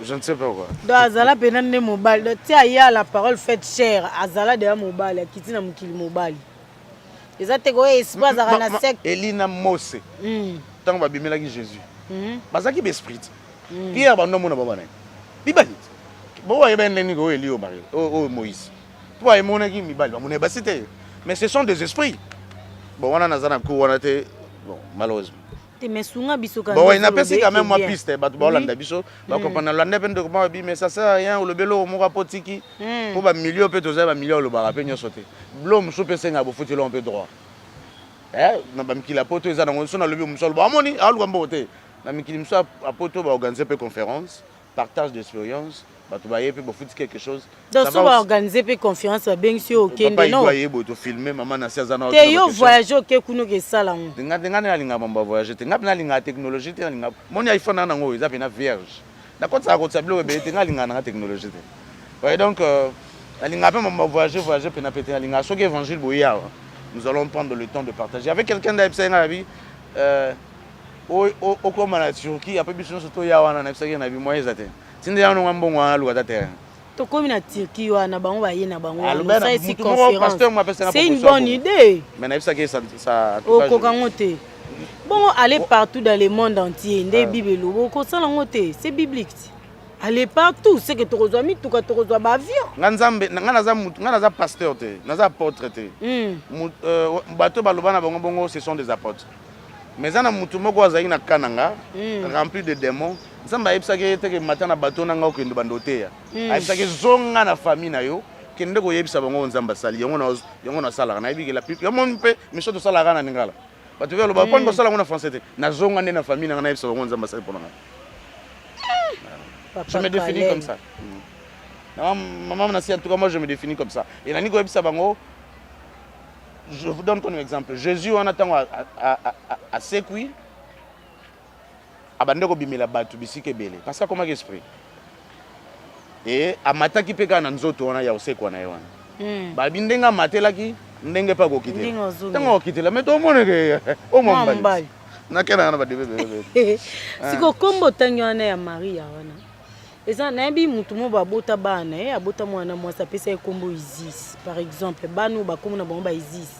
Speaker 1: je ne sais pas quoi.
Speaker 2: Donc Azala penane mobile. Tiens, il y a la parole faite chère. Azala de mobile, qui na mukili mobile. Ezate ko espoir za na sec.
Speaker 1: Elina Mose. Tant ba bimela ki Jésus. Bazaki be esprit. Pierre bando mona baba na. Bibalit. Bo wa yeben leni go Eli o Marie. O Moïse. Toi et mon équipe mibali ba mona basité. Mais ce sont des esprits. Bon wana nazana ko wana te bon malheureusement.
Speaker 2: Mais sunga biso quand
Speaker 1: bon il n'a pas quand même moi piste ba to ba Hollande biso ba comprendre Hollande pe ndeko ba bi mais ça sert à rien le belo mo rapotiki pour ba milieu pe to za ba milieu le ba rapé nyoso te. Blom so pe senga bo fotelo un peu droit. Na ba mikila poto eza na ngoso na lobi musolo ba moni alu mbo te. Na mikili mso apoto ba organiser pe conférence, partage d'expérience, ba to ba yepe bo futi quelque chose.
Speaker 2: Donc ça va organiser pe conférence ba bien sûr OK non.
Speaker 1: Papa il doit yebo to filmer maman na sia na.
Speaker 2: Te yo voyager OK kuno ke sala ngo.
Speaker 1: Nga na linga mamba voyager te nga na linga technologie te linga. Moni iPhone na ngo eza pe na vierge. Na kota ko tsablo be te nga linga na technologie te. Ouais donc linga pe mamba voyager pe na pété linga so ke évangile boya. Nous allons prendre le temps de partager avec quelqu'un d'Epsen à la vie au comme la Turquie après biso surtout ya wana na Epsen na vie moyen zate. Tinde ya no ngambongo alu ata terrain.
Speaker 2: To comme na Turquie wana bango ba yena bango.
Speaker 1: Ça ici conférence.
Speaker 2: C'est une bonne idée.
Speaker 1: Mais na Epsen ça
Speaker 2: au kokangote. Bon aller partout dans le monde entier ndé Bible lo ko sala ngote c'est biblique. Aller partout c'est que tu reçois mi tout ka tu reçois ba avion.
Speaker 1: Nganzambe ngana za pasteur te, naza apôtre te. Bato baloba na bango bongo ce sont des apôtres. Mais ça na mutu moko azali na kananga rempli de démons. Nzamba yebisaki te ke matin na bato na nga okende bandote ya. Ayebisaki zonga na famille na yo kende koyebisa bango nzamba sali yango na sala na yebiki la pipe yo mon pe miso to sala kana ningala bato velo ba pon ko sala ngona français te na zonga ne na famille na yebisa bango nzamba sali pona je me définis comme ça maman na si en tout cas moi je me définis comme ça et na niko yebisa bango je vous donne un exemple Jésus on attend à sekui abande ko bimela batu bisike bele parce que comment esprit et amataki peka na nzoto wana ya osekwa na yewana babi ndenga matelaki ndenge pa ko kitela tango kitela mais to moneke o mombali na kena na badebe
Speaker 2: siko kombo tanyo wana ya Maria wana eza na bi mutu mo babota bana abota mwana mwasa pesa kombo Isis par exemple banu ba kombo na bomba Isis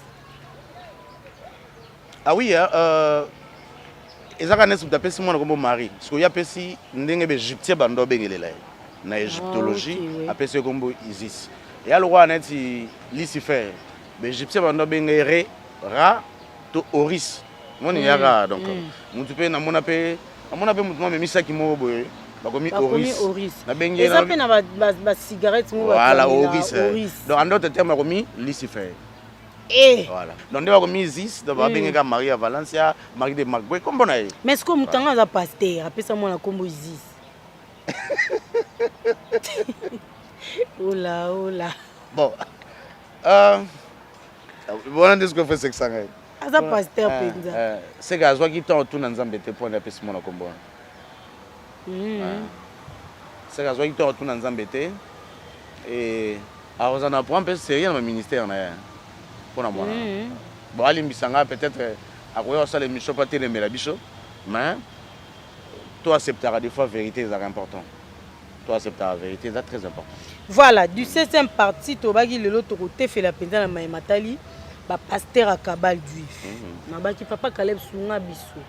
Speaker 1: ah oui ezaka nesu tapesi mwana kombo Marie parce que ya pesi ndenge be Egyptien bando bengelela na égyptologie apesi kombo Isis et alors on a dit Lucifer be Egyptien bando bengere Ra to Oris moni yaka donc mutu pe na mona pe mutu mo misaki mo boye bakomi Oris
Speaker 2: na bengi na pe na ba cigarette mo
Speaker 1: voilà Oris donc en d'autres termes bakomi Lucifer. Voilà. Donc, on a mis Isis, on a mis Marie à Valencia, Marie de Magoué, comme on a eu.
Speaker 2: Mais est-ce que vous avez un pasteur, après ça, moi, comme Isis. Oh là.
Speaker 1: Bon. Bon, on dit ce qu'on fait, c'est que ça.
Speaker 2: Ah, ça pasteur, Penza.
Speaker 1: C'est que je vois qu'il t'a tout dans un bête pour appeler ce monde comme bon. C'est que je vois qu'il t'a tout dans un bête. Et alors, on apprend un peu sérieux dans le ministère. Bon, alimbisanga peut-être à quoi ça les missions pas télé mais la bicho mais toi accepteras des fois vérité c'est important. Toi accepteras la vérité c'est très important.
Speaker 2: Voilà, du 16e parti tobaki lelo to côté fait la penza na Matali ba pasteur à Kabal juif. Na ba ki papa Caleb sunga biso.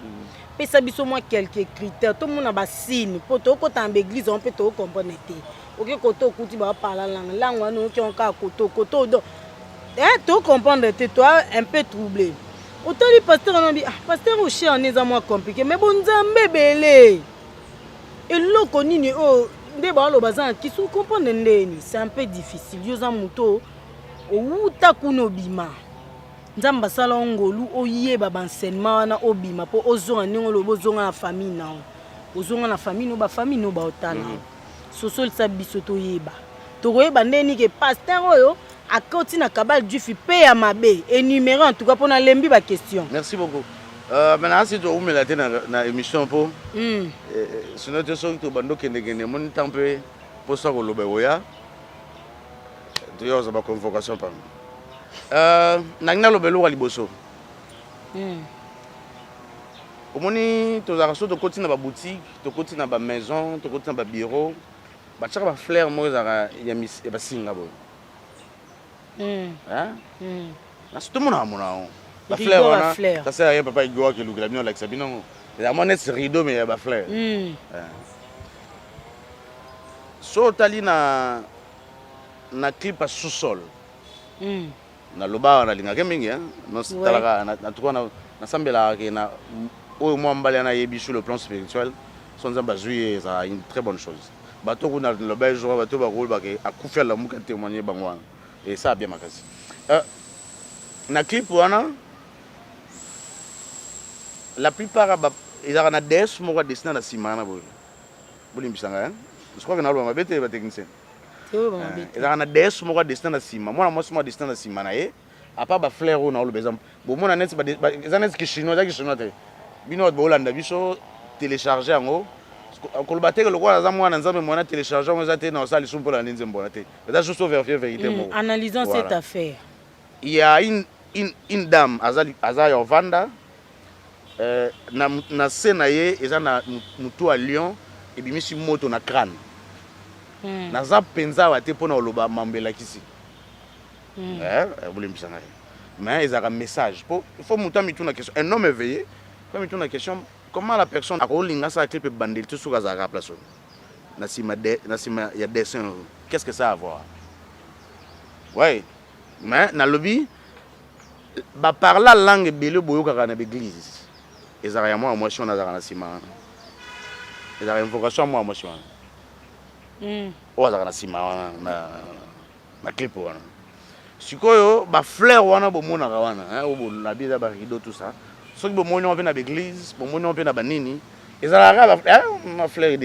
Speaker 2: Pesa biso moi quelques critères tout monde na ba signe pour to ko tambe église on peut to comprendre té. OK koto kuti ba parler langue wana ki on ka koto do. Tu comprends, toi un peu troublé. Autant le pasteur on a dit pasteur au chien on est à moi compliqué mais bon nzambe belé. Et loko nini oh ndeba lo bazan qui sou comprendre ndeni c'est un peu difficile. Yoza muto o uta kuno bima. Nzamba sala ngolu oyeba ba enseignement wana obima po ozonga ningo lo bozonga na famille na. Ozonga na famille no ba famille no ba otana. Sosol sa biso to yeba. To yeba ndeni ke pasteur oyo à côté na Kabal du fait à Mabé énuméré en tout cas pour na lembi ba question.
Speaker 1: Merci beaucoup. Maintenant si tu as ouvert la émission pour sinon tu sais que tu bando kende mon temps peu pour ça ko lobe oya tu as ba convocation par nangna lobe lo liboso omoni to za so to côté na ba boutique to côté na ba maison to côté na ba bureau ba tshaka ba flair mo za ya ba singa bo na tout le monde a mon la fleur ça sert à rien papa il doit que le glamino avec sabino et à mon est rideau mais il y a ba fleur so tali na clip à sous-sol na loba na linga kemingi non talaka na tout na sambela ke na o mo mbala na yebi sur le plan spirituel son zamba juillet ça une très bonne chose bato kuna le belge bato ba roule ba ke akufa la muka témoigner bangwa. Et ça a bien marqué. Na clip wana la plupart ils ont na des mo dessiné na simana bo. Bolimbisanga je crois que na lo mabete ba technicien. Ils ont na des mo dessiné na simana. Moi mo dessiné na simana à part ba fleur na lo exemple. Bon moi na net ba zanet ki chinois te. Bino ba Hollande biso télécharger en kolobateke lokwa za mwana nzambe mwana télécharger on zate na sali sumpo la ninze mbona te c'est juste vérifier vérité mo
Speaker 2: analysons cette affaire.
Speaker 1: Il y a une dame azali ovanda na senaye eza na mutu à Lyon et bimisi moto na crâne na za penza wa te pona oloba mambela kisi bolimbisa ngai mais ils ont un message il faut mutu mitu na question un homme éveillé comme mitu na question. Comment la personne a roulé ça clip bandit tout sur la place nasima il y a dessin qu'est-ce que ça a à voir ouais mais na lobby ba par la langue belé boyo kaka na l'église ezara ya moi émotion na zara na sima ezara invocation moi émotion o zara na sima na ma clip wana sikoyo ba fleur wana bomona ka wana hein la biza ba rideau tout ça soki bomoni on pe na l'église bomoni on pe na banini ezalaka ma fleur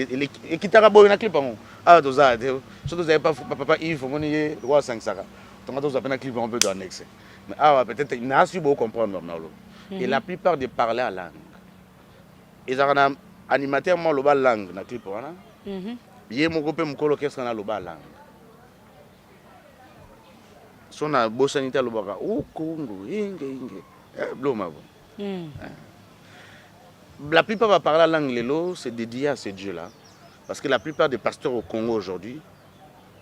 Speaker 1: ekitaka boyo na clip yango awa tozala te so tozali papa Yves omoni ye roi asangisaka tonga tozwa pe na clip yango mpe to annexe mais awa peut-être nasi bo comprendre na lo et la plupart de parler à langue ezalaka na animateur mo loba langue na clip wana ye moko mpe mokolo orchestre na loba langue so na bosani te alobaka okongo inge bloma bo la plupart va parler la langue lelo, c'est dédié à ces dieux-là. Parce que la plupart des pasteurs au Congo aujourd'hui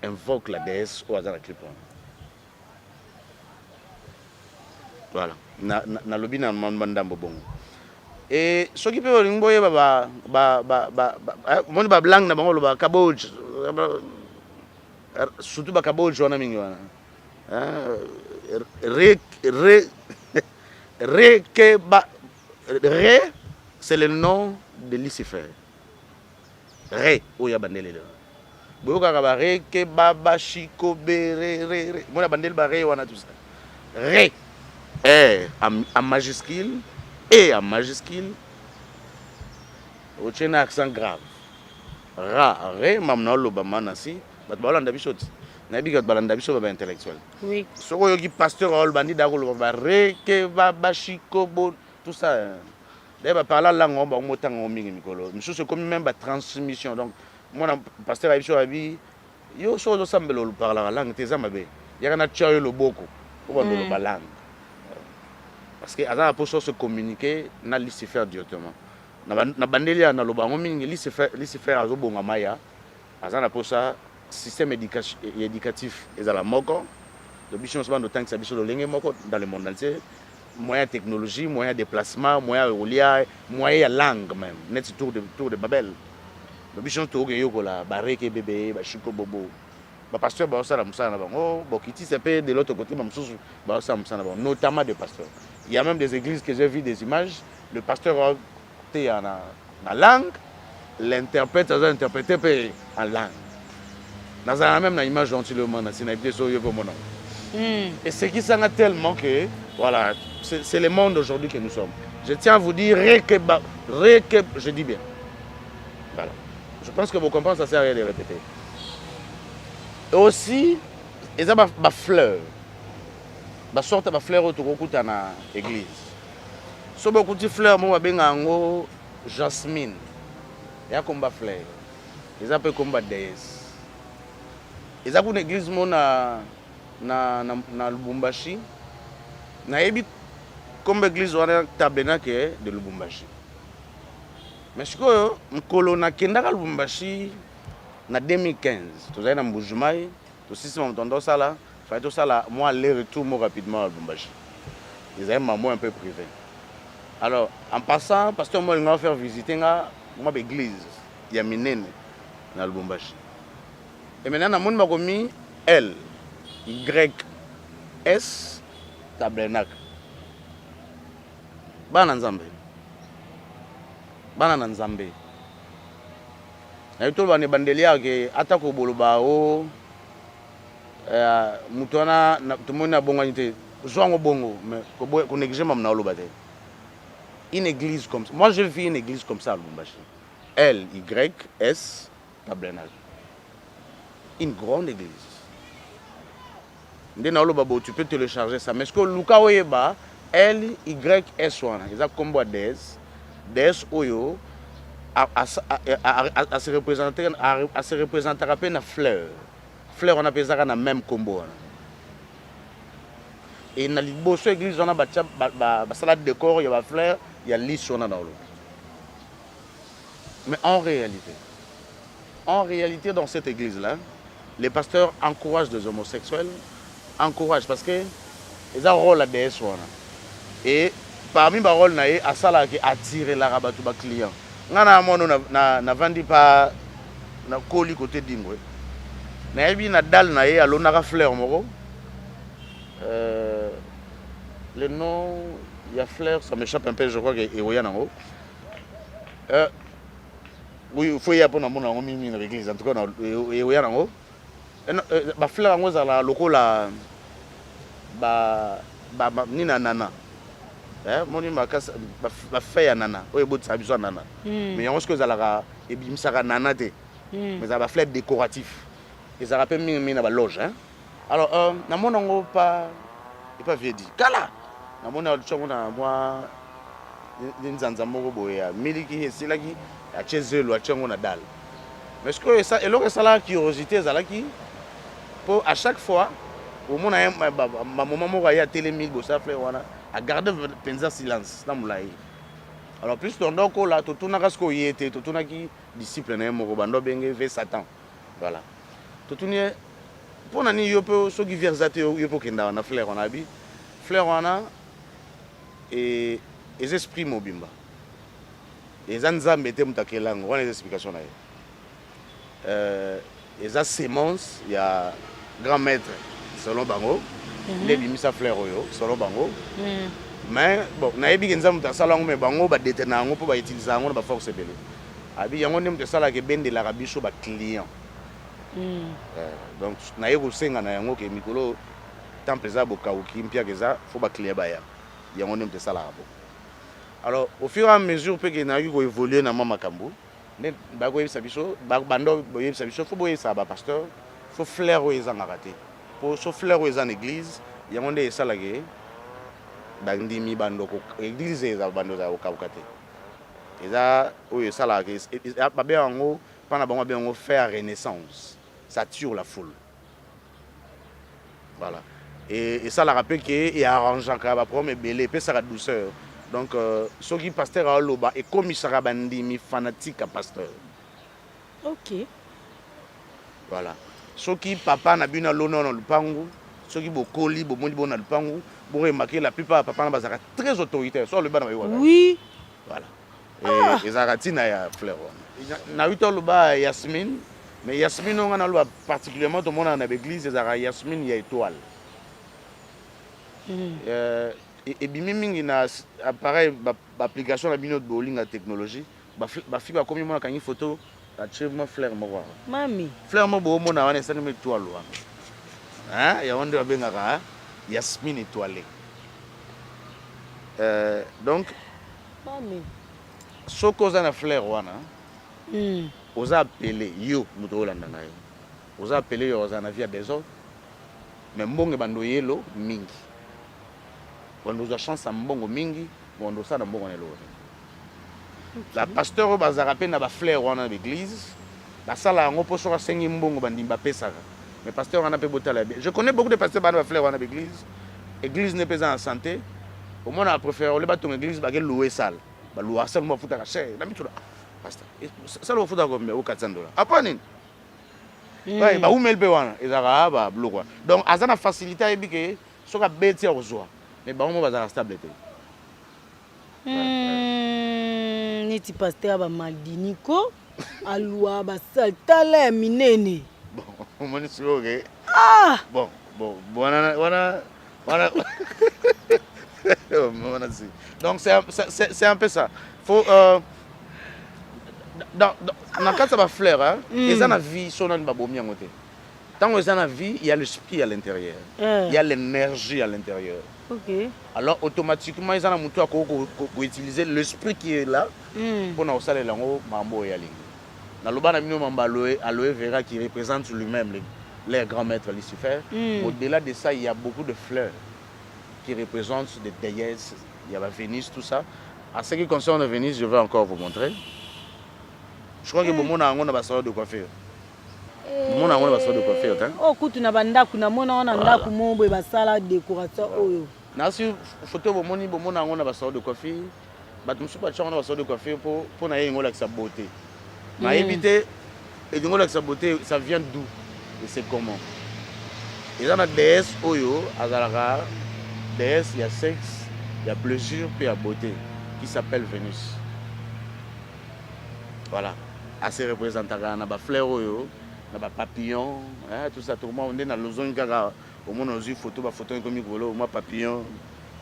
Speaker 1: invoquent la déesse au hasard de clip. Voilà. Na lobi na mandambo bongo. Et ce qui peut limboye ba langue na bango loba kaboj. Surtout ba kaboj wana mingi wana. Ré c'est le nom de Lucifer. Ré, oya bandele. Boyoka ba ré ke baba shiko bere ré. Moi la bandele ba ré wana tout ça. Ré en majuscule et en majuscule. Ochena accent grave. Ra ré mamna loba manasi, bat balanda bisoti. Na biga balanda biso ba intellectuel.
Speaker 2: Oui.
Speaker 1: Soko yoki pasteur ol bandi da ko ba ré ke baba shiko bo tout ça. D'ailleurs, par là, langue, on va c'est comme même la transmission. Donc, moi, pasteur Aïbisho Abi, yo so do sambelo par la langue, t'es amabe. Il y a un tchao le beaucoup. Pour la langue. Parce que Azan a pour se communiquer, na Lucifer directement. Na bandelia na lobango mingi Lucifer azo bonga maya. Azan a pour ça système éducatif et à la moko. Le bichon souvent d'autant que ça bichon le lingue moko dans le monde entier. Moyen technologie, moyen déplacement, moyen éolien, moyen langue même. Net tour de Babel. Le bichon tour que yoko la barreke bébé, ba chiko bobo. Ba pasteur ba ça la musa na bango, bo kiti c'est peu de l'autre côté ba mususu ba ça musa na bango, notamment des pasteurs. Il y a même des églises que j'ai vu des images, le pasteur a été en langue, l'interprète a interprété en langue. Dans la même image dont il le monde, c'est une idée sur yoko mono. Et ce qui s'en a tellement que voilà, c'est le monde aujourd'hui que nous sommes. Je tiens à vous dire, je dis bien. Voilà. Je pense que vous comprenez, ça sert à rien de répéter. Et aussi, il y a des fleurs. Des sortes de fleurs autour de l'église. Si vous avez des fleurs, vous avez des jasmine. Il y a des fleurs. Il y a des déesses. Il y a une église na Lubumbashi. Naebi comme église wana tabernacle de Lubumbashi. Mais sikoyo mkolo na kendaka Lubumbashi na 2015. Tozali na Mbujumai, to système mtondo sala, fallait to sala moi aller-retour moi rapidement à Lubumbashi. Ils avaient un mot un peu privé. Alors en passant pasteur moi il m'a fait visiter moi l'église ya minene na Lubumbashi. Et maintenant na monde makomi L Y S tabernacle. Bana Nzambe. Bana Nzambe. Et tout le bandelia que atako boloba o mutona tout le monde a bongo nité zongo bongo mais ko négliger mam na oloba te. Une église comme ça. Moi j'ai vu une église comme ça à Lubumbashi. L Y S tabernacle. Une grande église. Tu peux télécharger ça. Mais ce que Luka Oyeba, L, Y, S, ils ont combo DS, DS Oyo, à se représenter à peine fleur. Fleur, on appelle ça dans le même combo. Et dans l'église, on a une salade de corps, il y a fleur, il y a lisse dans l'eau. Mais en réalité, dans cette église-là, les pasteurs encouragent les homosexuels. Encourage parce que ils ont un rôle à DS et parmi les rôles à ça là qui attire la rabat tout client. Ngana mono na vandi pas na colis côté dingwe. Na yebi na dal na ye alo na fleur moko. Le nom il y a fleur ça m'échappe un peu je crois que Eroya nango. Oui il faut y apprendre mon mimi dans l'église en tout cas Eroya nango. ba fleur yango ezala lokola nina nana moni makasa ba feuille ya nana oyo ebotisa biso nana mais yango soki ezalaka ebimisaka nana te mais ezala ba fleur décoratif ezalaka mpe mingi na baloge alors namona yango pas viedi kala namona atiango na mwa nzanza moko boye ya miliki esilaki atie zelo atiango na dale mais sikoyo eloko esalaka curiosité ezalaki mpo à chaque fois omona ye bamoma moko aye atelemi liboso ya fleur wana agarde mpenza silence na molai alors plus tondo kola totunaka sikoyo ye te totunaki disciple na ye moko bando benge ve satan voilà totuni ye mpo na nini yo mpe soki vie eza te yo mpe okenda wana fleur wana abi fleur wana eza esprit mobimba eza nzambe te moto akelango wana eza explication na ye eza sémence ya grand maître selon bango nde ebimisa fleur oyo selon bango mais bon nayebi ke nzambe moto asala yango mais bango badetena yango mpo bautilize yango na baforce ebele abi yango nde moto asalaka ebendelaka biso baclient donc naye kosenga na yango ke mikolo temple eza bokauki mpiaka eza fo baclient baya yango nde moto esalaka bo alors au fur et à mesure mpe ke nayaki koévolue na mwa makambo nde bakoyebisa biso bando boyebisa biso fo boyebisaka bapasteur fo fleur oyo ezangaka te mpo so fleur oyo eza na église yango nde esalaka bandimi bandoko église eza bando eza kokauka te eza oyo esalaka babe yango mpana bango babe yango faire renaissance ça tire la foule voilà esalaka mpe ke earrangeaka baproblème ebele epesaka douceur donc soki pasteur aoloba ekomisaka bandimi fanatique ya pasteur
Speaker 2: ok
Speaker 1: voilà soki papa na bino alona na lupangu soki bokoli bomoni bona lupangu boremarke la plupart ya papa na bazalaka très autoritaire so aloba na bayewa
Speaker 2: oui
Speaker 1: voilà ezalaka ntina ya fleur wana na wito aloba Yasmine mais Yasmine onga na aloba particulièrement tomonaka na baéglise ezalaka Yasmine ya étoile ebimi mingi na appareil baapplication na bino bolinga technologie bafiki bakomi mona kangi photo atie mwa fleur moko wana
Speaker 2: mami
Speaker 1: fleur moko boomona wana esalemi étoile wana yango nde babengaka Yasmine étoilée donc
Speaker 2: mami
Speaker 1: soki oza na fleur wana oza apele yo moto olanda na yo oza apele yo oza na vie ya désordre mais mbongo bando yelo mingi bando ozwa chance ya mbongo mingi bando osala mbongo na eloko la pasteur oyo bazalaka mpe na bafleur wana na baéglise basala yango mpo soki asengi mbongo bandimi bapesaka mais pasteur wana mpe botala bien je connais beaucoup de pasteurs bana bafleur wana baéglise église ne mpe eza na santé omona bapréfère ole batonga église bake loue sale baluwa sale mo bafutaka cher na mituna pasteur sale bafutaka combien o 400 $. apa nini baumeli mpe wana ezalaka babiloko wana donc aza na facilité ayebi ke soki abeti ya kozwa mais bango mo bazalaka stable te
Speaker 2: neti pasteur bamadiniko aluwa basaltala ya minene
Speaker 1: bon omoni sikoyo ke bon wana donc c'est un peu ça faut na kati ya bafleur eza na vie so nani babomi yango te ntango eza na vie il y a l'esprit à l'intérieur il y a l'énergie à l'intérieur
Speaker 2: ok
Speaker 1: alors automatiquement eza na motu akoki koutiliser l'esprit qui est là mpona kosalela yango makambo oyo alingi naloba na bino mamba aloe vera qui représente lui-même les grands maîtres Lucifer au-delà de ça il y a beaucoup de fleurs qui représentent des déesses il y a la Vénus tout ça en ce qui concerne la Vénus je vais encore vous montrer je crois que bomona yango na basalon de coiffure bomona yango na basalon de coiffure
Speaker 2: o kutu na bandako namona wana ndako mo boye basala décoration oyo
Speaker 1: nasi photo bomoni bomona yango na basalon de coiffure bato mosusu batia yango na basalon de coiffure mpo na ye yango olakisa beauté nayebi te elingo olakisa beauté ça vient d'où et c'est comment eza na déesse oyo azalaka déesse ya sexe ya plaisir mpe ya beauté qui s'appelle Vénus voilà ase représentaka na bafleur oyo na bapapillon tout ça tokoma nde na lozongi kaka omona ozwi photo bafoto ekomi kolo mwa papillon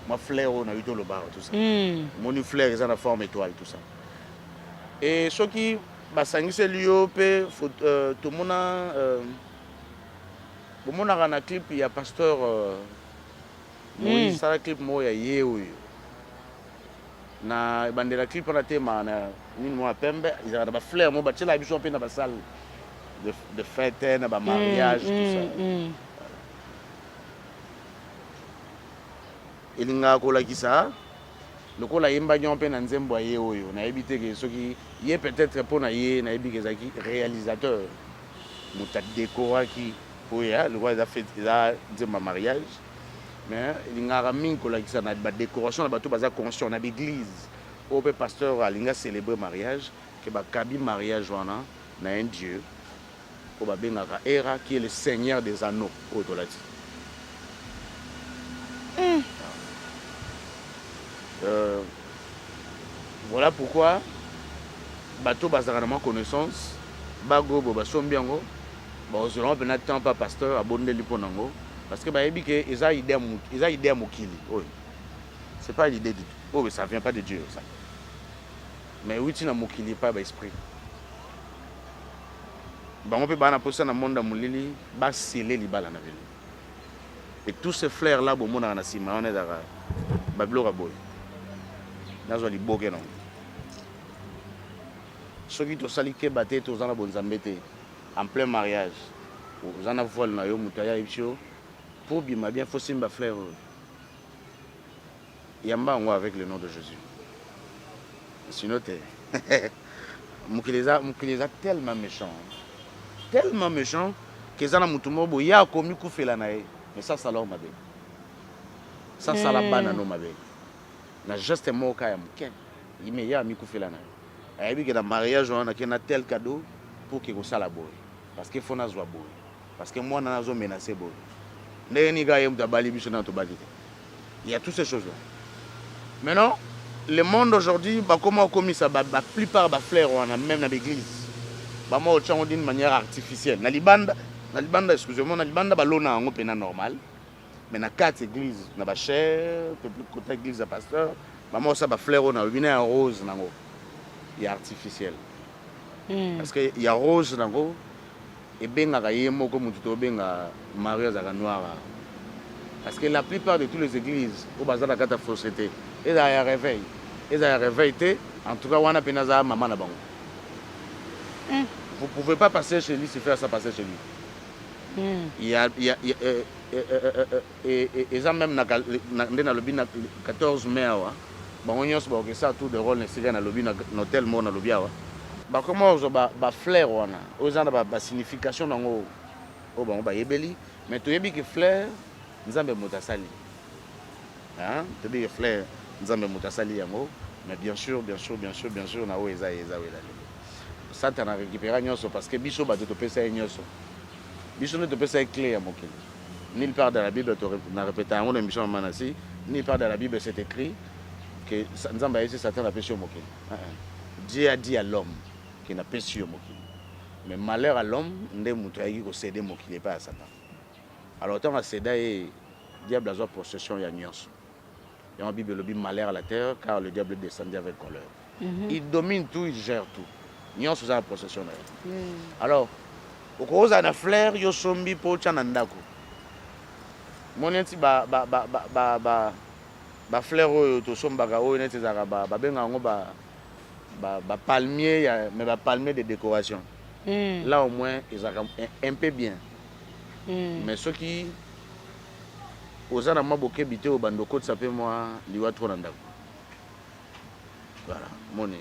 Speaker 1: mwa fleur oyo na yo tolobaka tout ça omoni fleur eza na forme étoile tout ça et soki basangiseli yo mpe tomona Bon, mon a un clip, il y a pasteur Moïse, ça clip moi il y a na bandela clip on a thème na ni moi pembe, il y a des fleurs, moi bâti la biso pe na ba salle de fête, na ba mariage tout ça. Elinga ko la kisa. Lokola yemba nyon pe na nzembo ye oyo na ebite ke soki ye peut-être pour na ye na ebi kezaki réalisateur muta décoraki oya le roi a fait là nzemba mariage mais il ngara mingi ko la kisa na ba décoration na bato baza conscient na l'église au pe pasteur alinga célébrer mariage que ba kabi mariage wana na un dieu ko ba bengaka Era qui est le seigneur des anneaux au dolati. Voilà pourquoi bateau bazarama connaissance bago bo basombi yango ba ozolon pe na temps pas pasteur abondeli ponango parce que ba yebi que eza idée mokili oui c'est pas l'idée de oh mais ça vient pas de Dieu ça mais oui tu na mokili pas ba esprit ba on peut ba na posa na monde molili ba sceller libala na vile et tous ces fleurs là bo mona na sima on est dans ba blora boy nazo liboke non soki to sali ke baté to zana bonzambete en plein mariage zana voile na yo mutaya ibcho pour bima bien faut simba fleur yamba ngo avec le nom de Jésus sinon t'es mukileza tellement méchant que zana mutumo bo ya komi kufela na ye mais ça salon mabe ça sala bana no mabe na juste mot ka ya muken ime ya mi kufela na ayebi que dans mariage on a qu'un tel cadeau pour que ça la boy parce que faut na zwa boy parce que moi na zo menacer boy ndeni ga yem tabali biso na to balite il y a toutes ces choses là maintenant le monde aujourd'hui bah comment commis ça bah plupart ba fleurs on a même dans l'église bah moi on d'une manière artificielle na libanda excusez-moi na libanda ba lona ngo pena normal mais na quatre églises na ba cher plus côté église à pasteur bah moi ça ba fleurs on a vina en rose nango il y a artificiel parce que il y a rose nango et benga yemo comme tout benga mariage à noir parce que la plupart de toutes les églises au bazar la carte fausseté et là il y a réveil en tout cas on a penaza maman na bango vous pouvez pas passer chez lui si faire ça passer chez lui il y a et ça même na lobby na 14 mai wa bango nyos ba que ça tout de rôle na lobby na hôtel mo na lobby wa ba comment ba fleur wana ozana ba signification nango o bango ba yebeli mais to yebi que fleur nzambe motasali hein to yebi que fleur nzambe motasali yango mais bien sûr na o eza ça t'en a récupéré nyoso parce que biso ba to pesa nyoso biso ne to pesa clé à mokili nulle part dans la Bible na répété en émission manasi nulle part dans la Bible c'est écrit que nzambe a Satan a péché au mokili Dieu a dit à l'homme qu'il n'a péché au mokili mais malheur à l'homme ndé mutu ayi ko céder mokili pas à Satan alors tant a cédé diable a possession ya nyonso dans la Bible le dit malheur à la terre car le diable descendit avec colère il domine tout il gère tout nyonso za possession alors au cause na fleur yo sombi po chana ndako monenti ba fleur oyo to sombaka oyo neti zaka ba benga ngo ba palmier mais ba palmier de décoration là au moins ils ont un peu bien mais ceux qui osana maboke bité au bandoko de sape moi liwa trop ndako voilà moni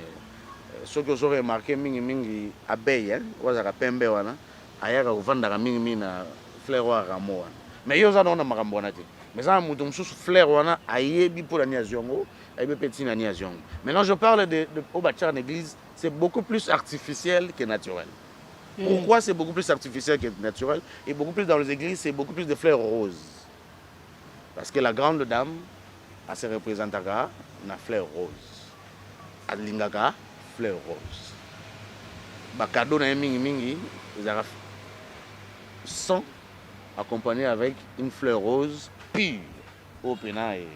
Speaker 1: ceux qui ont remarqué mingi abeille hein wazaka pembe wana ayaka uvandaka mingi na fleur wa ramo wana mais yo za na makambo wana te mais ça mutu mususu fleur wana ayebi pour la niaziongo ayebi petit na niaziongo maintenant je parle de au bâtir en église c'est beaucoup plus artificiel que naturel pourquoi c'est beaucoup plus artificiel que naturel et beaucoup plus dans les églises c'est beaucoup plus de fleurs roses parce que la grande dame elle se représentera na fleur rose alingaka fleur rose ba cadeau na mingi ils sont accompagnés avec une fleur rose pure au pena et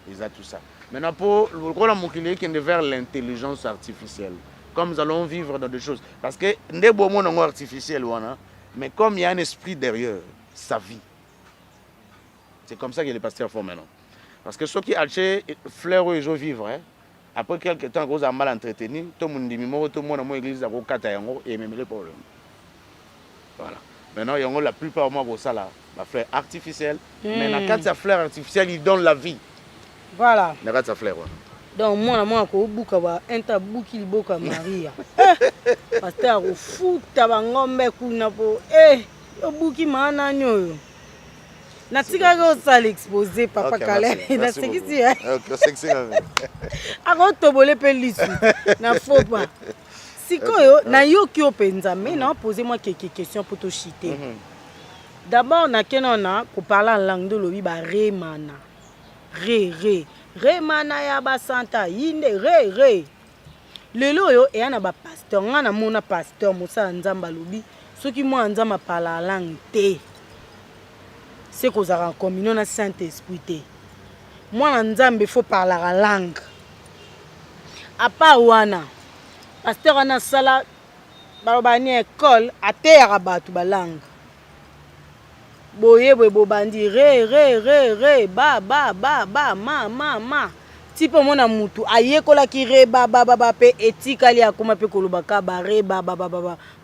Speaker 1: ils ont tout ça maintenant pour le rôle mokili qui est vers l'intelligence artificielle comme nous allons vivre dans des choses parce que ndé bomo non artificiel wana mais comme il y a un esprit derrière sa vie. C'est comme ça que les pasteurs font maintenant. Parce que ceux qui achètent fleurs ils vont vivre, hein, après quelques temps, ils ont mal entretenu, tout le monde dit, tout le monde dans l'église a 4 ans et même les problèmes. Voilà. Maintenant, il y a la plupart de moi ça là, la fleur artificielle. Mais dans cette fleur artificielle, il donne la vie.
Speaker 2: Voilà.
Speaker 1: Dans cette fleur.
Speaker 2: Donc moi ko buka ba enta buki liboka Maria. Pasteur ko futa ba ngombe kuna po yo buki mana nyoyo. Natika ko sala exposer papa Kale. Na sekisi.
Speaker 1: OK, sexy.
Speaker 2: Ako tobole pe lisu. Na faut pas. Sikoyo na yo ki openza mais na poser moi quelques questions pour te chiter. D'abord na kenona ko parler en langue de lobi ba remana. Re mana ya ba santa yinde re lelo yo e ana ba pasteur ngana mona pasteur musa nzamba lobi soki mo nzamba pala langue te c'est qu'on a en communion na Saint-Esprit te moi nzambe faut parler la langue à part wana pasteur ana sala ba ni école a terre batu ba langue boye bobandi re ba ma tipo mona mutu ayekola ki re ba pe etikali akoma pe kolobaka ba re ba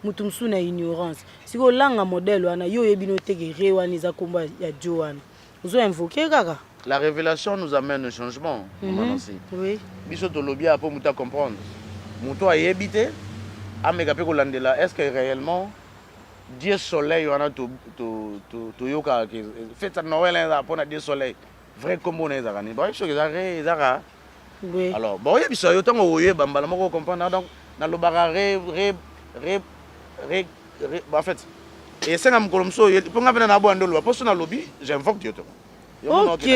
Speaker 2: mutu msuna ignorance siko langa modèle wana yo yebino teke re wana za komba ya Joan ozo invoquer kaka
Speaker 1: la révélation nous amène un changement.
Speaker 2: Oui
Speaker 1: biso to lobia pour muta comprendre mutu ayebite ameka pe kolandela est-ce que réellement Dieu soleil on a to yoka que fête Noël là pour Dieu soleil vrai comme on est là ni bon chose ça
Speaker 2: oui
Speaker 1: alors bon il biso yo tango oye bambala moko comprendre donc na lobara re en fait et c'est ngam kolomso pour ngapena na bo ndolo parce na lobby j'invoque Dieu to
Speaker 2: OK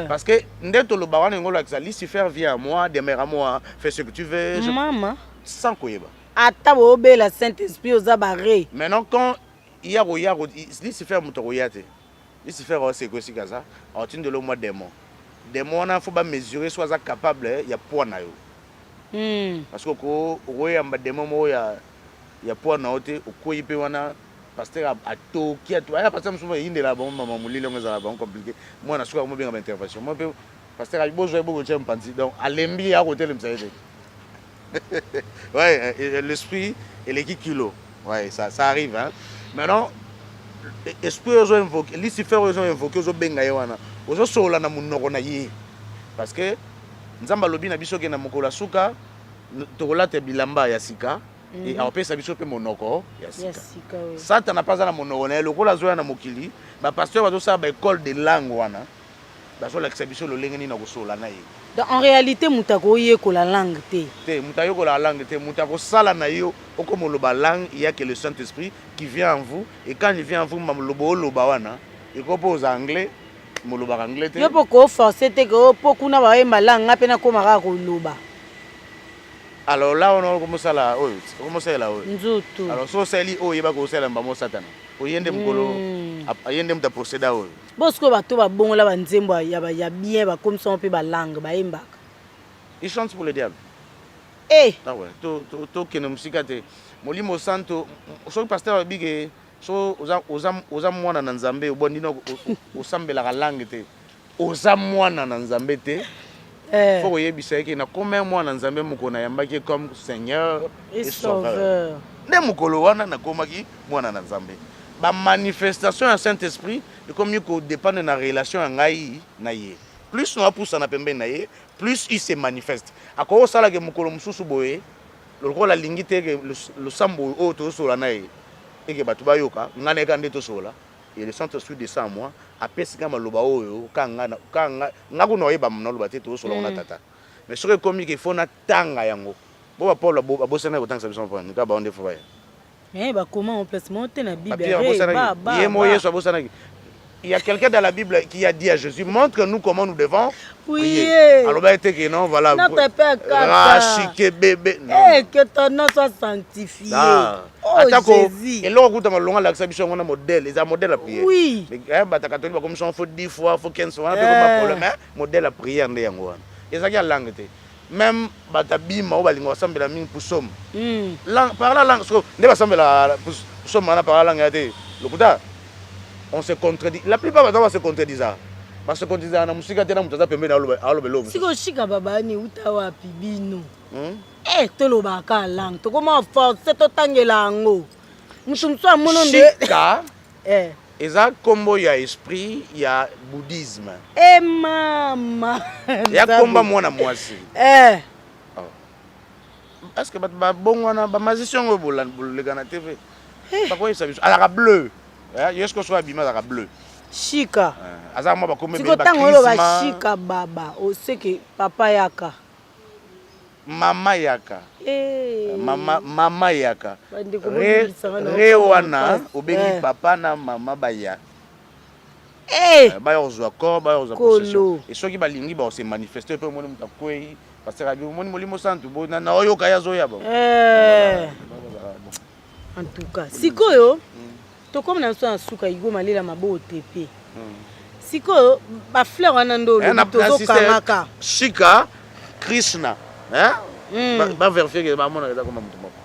Speaker 1: parce que ndeto lobara ngolo ça Lucifer vient à moi demeure à moi fais ce que tu veux
Speaker 2: maman
Speaker 1: sans koyeba
Speaker 2: atabo la Saint-Esprit aux abarrés.
Speaker 1: Maintenant, quand il y a Lucifer Moutoyate, Lucifer c'est aussi comme ça, on tient de l'homme démon. Démon, il faut pas mesurer, soit capable, il y a point na yo. Parce que quand il y a un démon, il y a point na yote, au il peut wana pasteur a to qui a toi, pasteur me souvent il est là bon maman mouli longue ça bon compliqué. Moi na soka moi bien intervention. Moi pasteur a besoin beaucoup de temps donc à l'embi à côté le m'saïde. Ouais, l'esprit et les kilos. Ouais, ça arrive. Hein. Maintenant, l'esprit ont invoqué, Lucifer ont invoqué, ils ont bengaye wana. Ils ont sola na munoko na ye. Parce que nzamba lobi na biso ke na mokola suka, tokola te bilamba ya sika et apesa biso pe monoko ya sika. Satan n'a pas na monoko na lokola zoya na mokili, ba pasteur bazo sa ba école de langue wana. Bazo la biso lo lengeni na kosola na ye.
Speaker 2: En réalité, mutako yeko la langue te.
Speaker 1: Mutako la langue te. Mutako sala na yo. Oko loba langue, il y a que le Saint-Esprit qui vient en vous. Et quand il vient en vous, mam lobo loba wana. Il compose anglais, moloba anglais te.
Speaker 2: Yo poko forcer te ko poku na ba yemba langue apena ko maka ko loba.
Speaker 1: Alors là on commence là, comment ça là
Speaker 2: Nzutu.
Speaker 1: Alors so seli o yeba ko sela mbamo satana. Oyende mkolo, ayende mta procéder o.
Speaker 2: Bosco bato ba bongola ba nzembo ya bien ba comme ça on peut ba langue ba yembaka.
Speaker 1: Il chante pour le diable. Ah ouais, to keno musika te. Molimo santo, so pasteur bige so oza mwana na nzambe obondi no osambela ka langue te. Oza mwana na nzambe te. Faut que yebisa ke na combien mwana nzambe mukona yambaki comme Seigneur et Sauveur. Ne mukolo wana na komaki mwana na nzambe. Ba manifestation ya Saint-Esprit de comme il dépend de la relation ngai na ye. Plus nous poussa na pembe na ye, plus il se manifeste. Akoko sala ke mukolo mususu boye, lokolo la lingite ke le sambo o to sola na ye. Et que batu bayoka ngane ka ndeto sola. Et le Saint-Esprit descend moi, apesi kama loba oyo kanga ngaku no yeba mna loba te to sola ona tata. Mais ce que comme il faut na tanga yango. Bo ba Paul abosana ko tanga sa biso pa, nika ba onde fo ba.
Speaker 2: Bah comment on peut se monter dans la Bible?
Speaker 1: Il y a quelqu'un dans la Bible qui a dit à Jésus, montre-nous comment nous devons
Speaker 2: prier.
Speaker 1: Alors, que non, voilà.
Speaker 2: Notre Père
Speaker 1: bébé.
Speaker 2: Que ton nom soit sanctifié.
Speaker 1: Oh, Jésus. Et là, on a un modèle. Ils ont un modèle à prier.
Speaker 2: Oui.
Speaker 1: Mais comme ça, il faut 10 fois, il faut 15 fois. Il faut un modèle à prier. Et ça, il y a la langue. Même batabima ou balingo assemble la mine pour somme. Par la langue, ne va assembler la somme par la langue. lokuta on se contredit la plupart bato ba se contredisa ba se contredisa na musika tena mutaza pembeni alobe lobe
Speaker 2: siko shika babani uta wapi bino toloba ka lang to koma force to tangela ngo musu amono nde
Speaker 1: shika eza kombo ya esprit ya bouddhisme
Speaker 2: mama
Speaker 1: ya komba mwana mwasi est-ce que ba bongwana ba magicien ngo bolega na TV ba ko isa biso ala bleu yesko so abima ala bleu
Speaker 2: shika
Speaker 1: aza mo ba kombe
Speaker 2: ba tangolo ba shika baba oseke papa yaka
Speaker 1: mama yaka mama yaka rewana obengi papa na mama baya baya ozwa corps baya ozwa possession et soki balingi ba se manifester pe moni mutakwei parce que moni molimo santu bona na oyo kaya zoya ba
Speaker 2: en tout cas sikoyo to comme na so asuka igo malela mabo tepe sikoyo ba fleur wana ndo to zo kamaka
Speaker 1: shika Krishna ba vérifier que ba mona comme mutu moko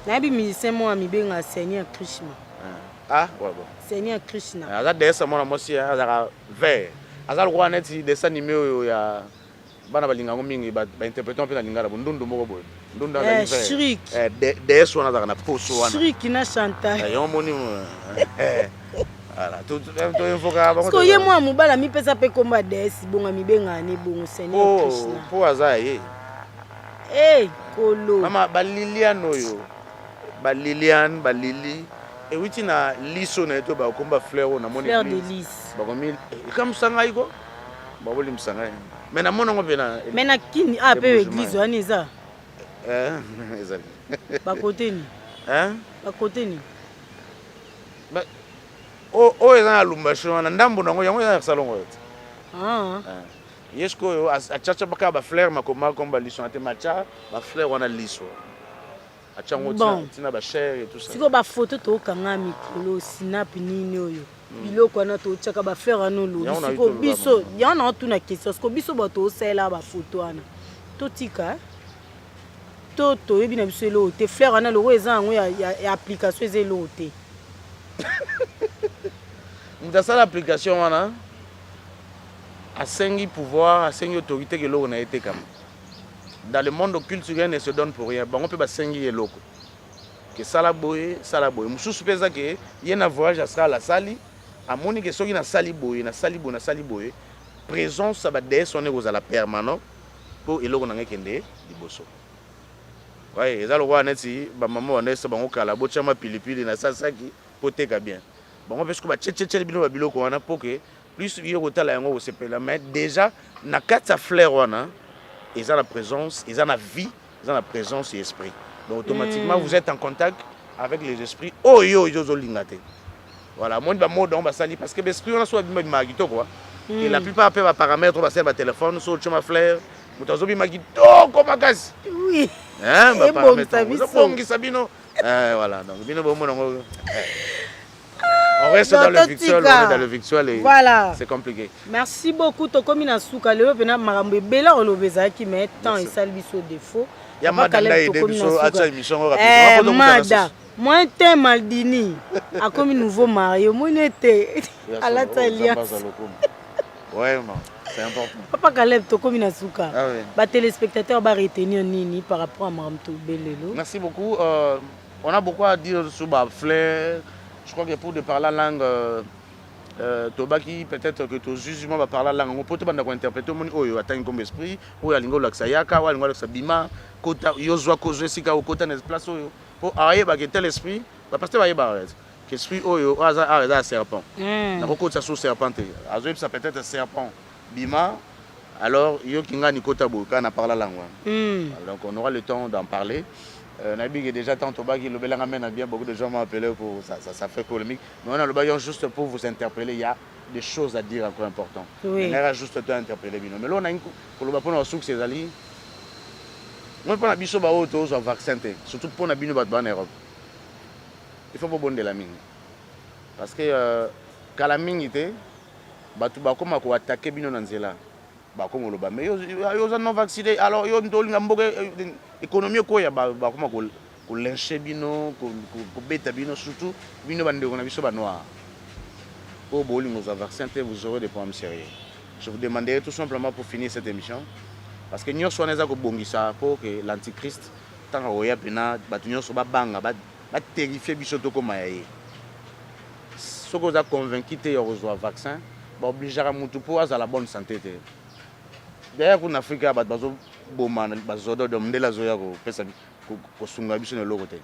Speaker 2: na bi musicien mo amibenga Seigneur Krishna
Speaker 1: ouais bon
Speaker 2: Seigneur Krishna
Speaker 1: aza desa mona mosi aza vert aza roi neti dessin animé ya bana balinga ngo mingi ba interpréter pe na lingala ndundu moko boy ndundu aza vert
Speaker 2: Shrik
Speaker 1: des wana aza na poso wana
Speaker 2: Shrik na Chantal
Speaker 1: yo moni voilà tout infoka
Speaker 2: ba ko ye mo mobala mi pesa pe komba des bonga mi benga ni bongo Seigneur Krishna
Speaker 1: po aza ye
Speaker 2: kolo
Speaker 1: mama balilian oyo balili et witi na liso na eto ba komba fleur na moni
Speaker 2: fleur de lys
Speaker 1: ba komi comme sanga iko ba boli msanga mais na mona ngo pena
Speaker 2: mais na kini pe église wani za
Speaker 1: ezali
Speaker 2: ba côté ni ba côté ni
Speaker 1: ba o eza na lumbasho na ndambo nango yango ya salongo yote yesko yo achacha baka ba fleur makoma komba liso na te macha ba fleur wana liso achango tina ba chair et tout ça
Speaker 2: siko ba photo to kanga mikolo snap nini oyo biloko wana to chaka ba fleur wana lo siko biso yana tu na question siko biso ba to sela ba photo wana to tika to yebi na biso lo te fleur wana lo eza ngo ya application eze lo te
Speaker 1: mudasa l'application wana asengi pouvoir asengi autorité que l'on a été comme dans le monde culturel ne se donne pour rien bango pe basengi eloko que sala boye mususu peza ke yena voyage à la sali amoni ke soki na sali boye présence ba des on est aux la permanent pour eloko na ngekende liboso ouais ezalo kwa neti ba mama wana esa bango kala bochama pilipili na sasaki poteka bien bango pesko ba tchetche bino ba biloko wana pour que plus yo kotala yango osepela mais déjà na kata fleur wana ils ont la présence, ils ont la vie, ils ont la présence et l'esprit. Donc automatiquement, vous êtes en contact avec les esprits. Oh yo, ils ont l'ingate. Voilà, moi, je vais me salir parce que l'esprit, on a soit du magito quoi. Et la plupart des paramètres, on va faire le téléphone, sur le fleur, vous avez dit magito comme un gaz.
Speaker 2: Oui.
Speaker 1: Hein,
Speaker 2: bah paramètres.
Speaker 1: Voilà, donc bino bon mon. On reste dans le victuel, on est dans le victuel et
Speaker 2: voilà.
Speaker 1: C'est compliqué.
Speaker 2: Merci beaucoup. Tokomi na suka leo pena marambe bela olobeza ki mais temps et salbi so défaut.
Speaker 1: Ya madanda et debiso acha émission rapidement.
Speaker 2: Mada. Moi te Maldini. A comme nouveau marié, moi n'était à la alliance.
Speaker 1: Ouais, c'est important.
Speaker 2: Papa Caleb tokomi na suka.
Speaker 1: Ah oui.
Speaker 2: Ba téléspectateurs ba retenir nini par rapport à Maramto Belelo.
Speaker 1: Merci beaucoup. On a beaucoup à dire sur ba fleur. Je crois que pour de parler la langue, Tobaki, peut-être que tu justement va parler la langue. On peut te interpréter au monde, oh, attends comme esprit, oh, il y a l'Axayaka, oh, il y a Bima, Kota, Yozwa, Kozesika, ou Kota, n'est place, oh, pour arriver à tel esprit, parce que tu vas que esprit, oh, un serpent. La cocotte, ça sous serpent. Azoïb, ça peut être un serpent. Bima, alors, il y a Kinga Nikota Boka, on a parlé la langue. Donc, on aura le temps d'en parler. Nabi est déjà tant au bas qui le Belangamen a bien beaucoup de gens m'ont appelé pour ça fait polémique. Mais on a le baillon juste pour vous interpeller. Il y a des choses à dire encore importantes. Oui. On a juste à interpeller. Mais là on a une pour le bas pour nos souk ces alliés. Moi pour la biso ba auto sur vaccin surtout pour na bino ba en Europe. Il faut pas bonne de la mine. Parce que quand la mine était ba tu ba comme ko attaquer bino nanzela. Ba comme le bas mais yo non vacciné alors yo ndolinga mboke économie ko ya ba kuma ko ko lyncher bino ko beta bino surtout bino bande on a biso ba noir pour bolingo za vaccin vous aurez des problèmes sérieux. Je vous demanderai tout simplement pour finir cette émission parce que nous sommes en train pour que l'antichrist tant que pena batunyo so ba banga ba terrifier biso to comme yaye. Ce que vous a convaincu te recevoir vaccin ba obliger à mutu pour à la bonne santé te. D'ailleurs en Afrique ba bazo bomana bazodo de ndela zoya ko pesa ko sunga biso ne lokote.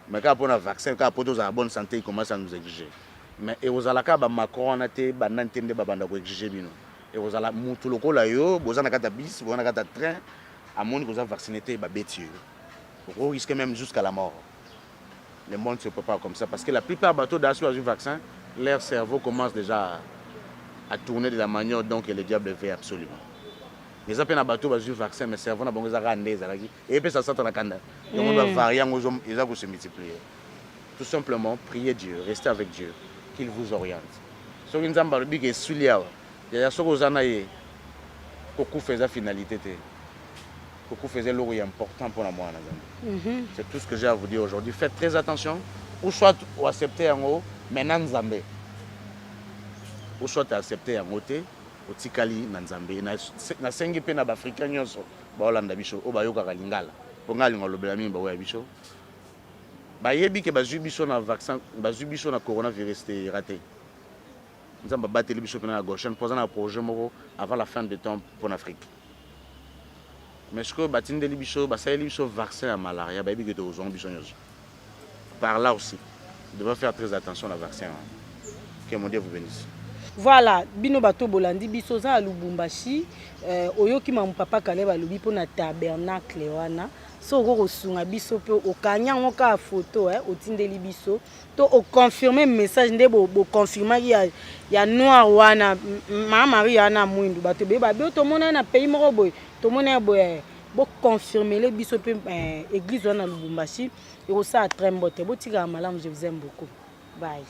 Speaker 1: Mais quand on a vaccin quand pour la bonne santé il commence à nous exiger. Mais et aux alaka ba Macron na te ba nantende ba banda ko exiger bino. Et aux ala mutu lokola yo bozana kata bis bozana kata train à monde que vous a vacciné te ba bêtieux. Vous risquez même jusqu'à la mort. Le monde ne se prépare comme ça parce que la plupart des bateaux d'assaut du vaccin, leur cerveau commence déjà à tourner de la manière dont le diable veut absolument. Les appels à bateau du vaccin, mais le cerveau n'a pas de et puis ça sort dans la canda. Donc on va varier aux hommes, ils vont se multiplier. Tout simplement, priez Dieu, restez avec Dieu, qu'il vous oriente. Ce qui nous a dit que c'est il y a ce que vous en avez, beaucoup fait la finalité. Beaucoup faisait l'eau important pour la moi. C'est tout ce que j'ai à vous dire aujourd'hui. Faites très attention. Ou soit vous acceptez en haut, maintenant Nzambé. Ou soit vous acceptez en haut, au Tikali Nzambé. Na sengi pe na Africain nyonso, ba Hollanda biso, o ba yoka kalingala. Ponga linga lobela mi ba wa biso. Ba yebi ke ba biso na vaccin, ba biso na coronavirus te raté. Nzamba bateli biso pe na gauche, posant un projet moko avant la fin de temps pour l'Afrique. Mais ce que batinde libiso, ça libiso vaccin à malaria, bah que aux ambitions. Par là aussi, vous devez faire très attention au vaccin. Que mon Dieu vous bénisse.
Speaker 2: Voilà, bino bato bolandi biso za Lubumbashi, oyoki mamu papa Kaleba lobi po na tabernacle wana. So ko sunga biso pe o kanya ngoka photo otindeli biso to o confirmer message ndebo bo confirmer ya noir wana mama Maria na mwindu bato be ba to mona na pays moko boy to mona boy bo confirmer le biso pe église wana Lubumbashi et au ça très mbote bo tika malamu je vous aime beaucoup bye.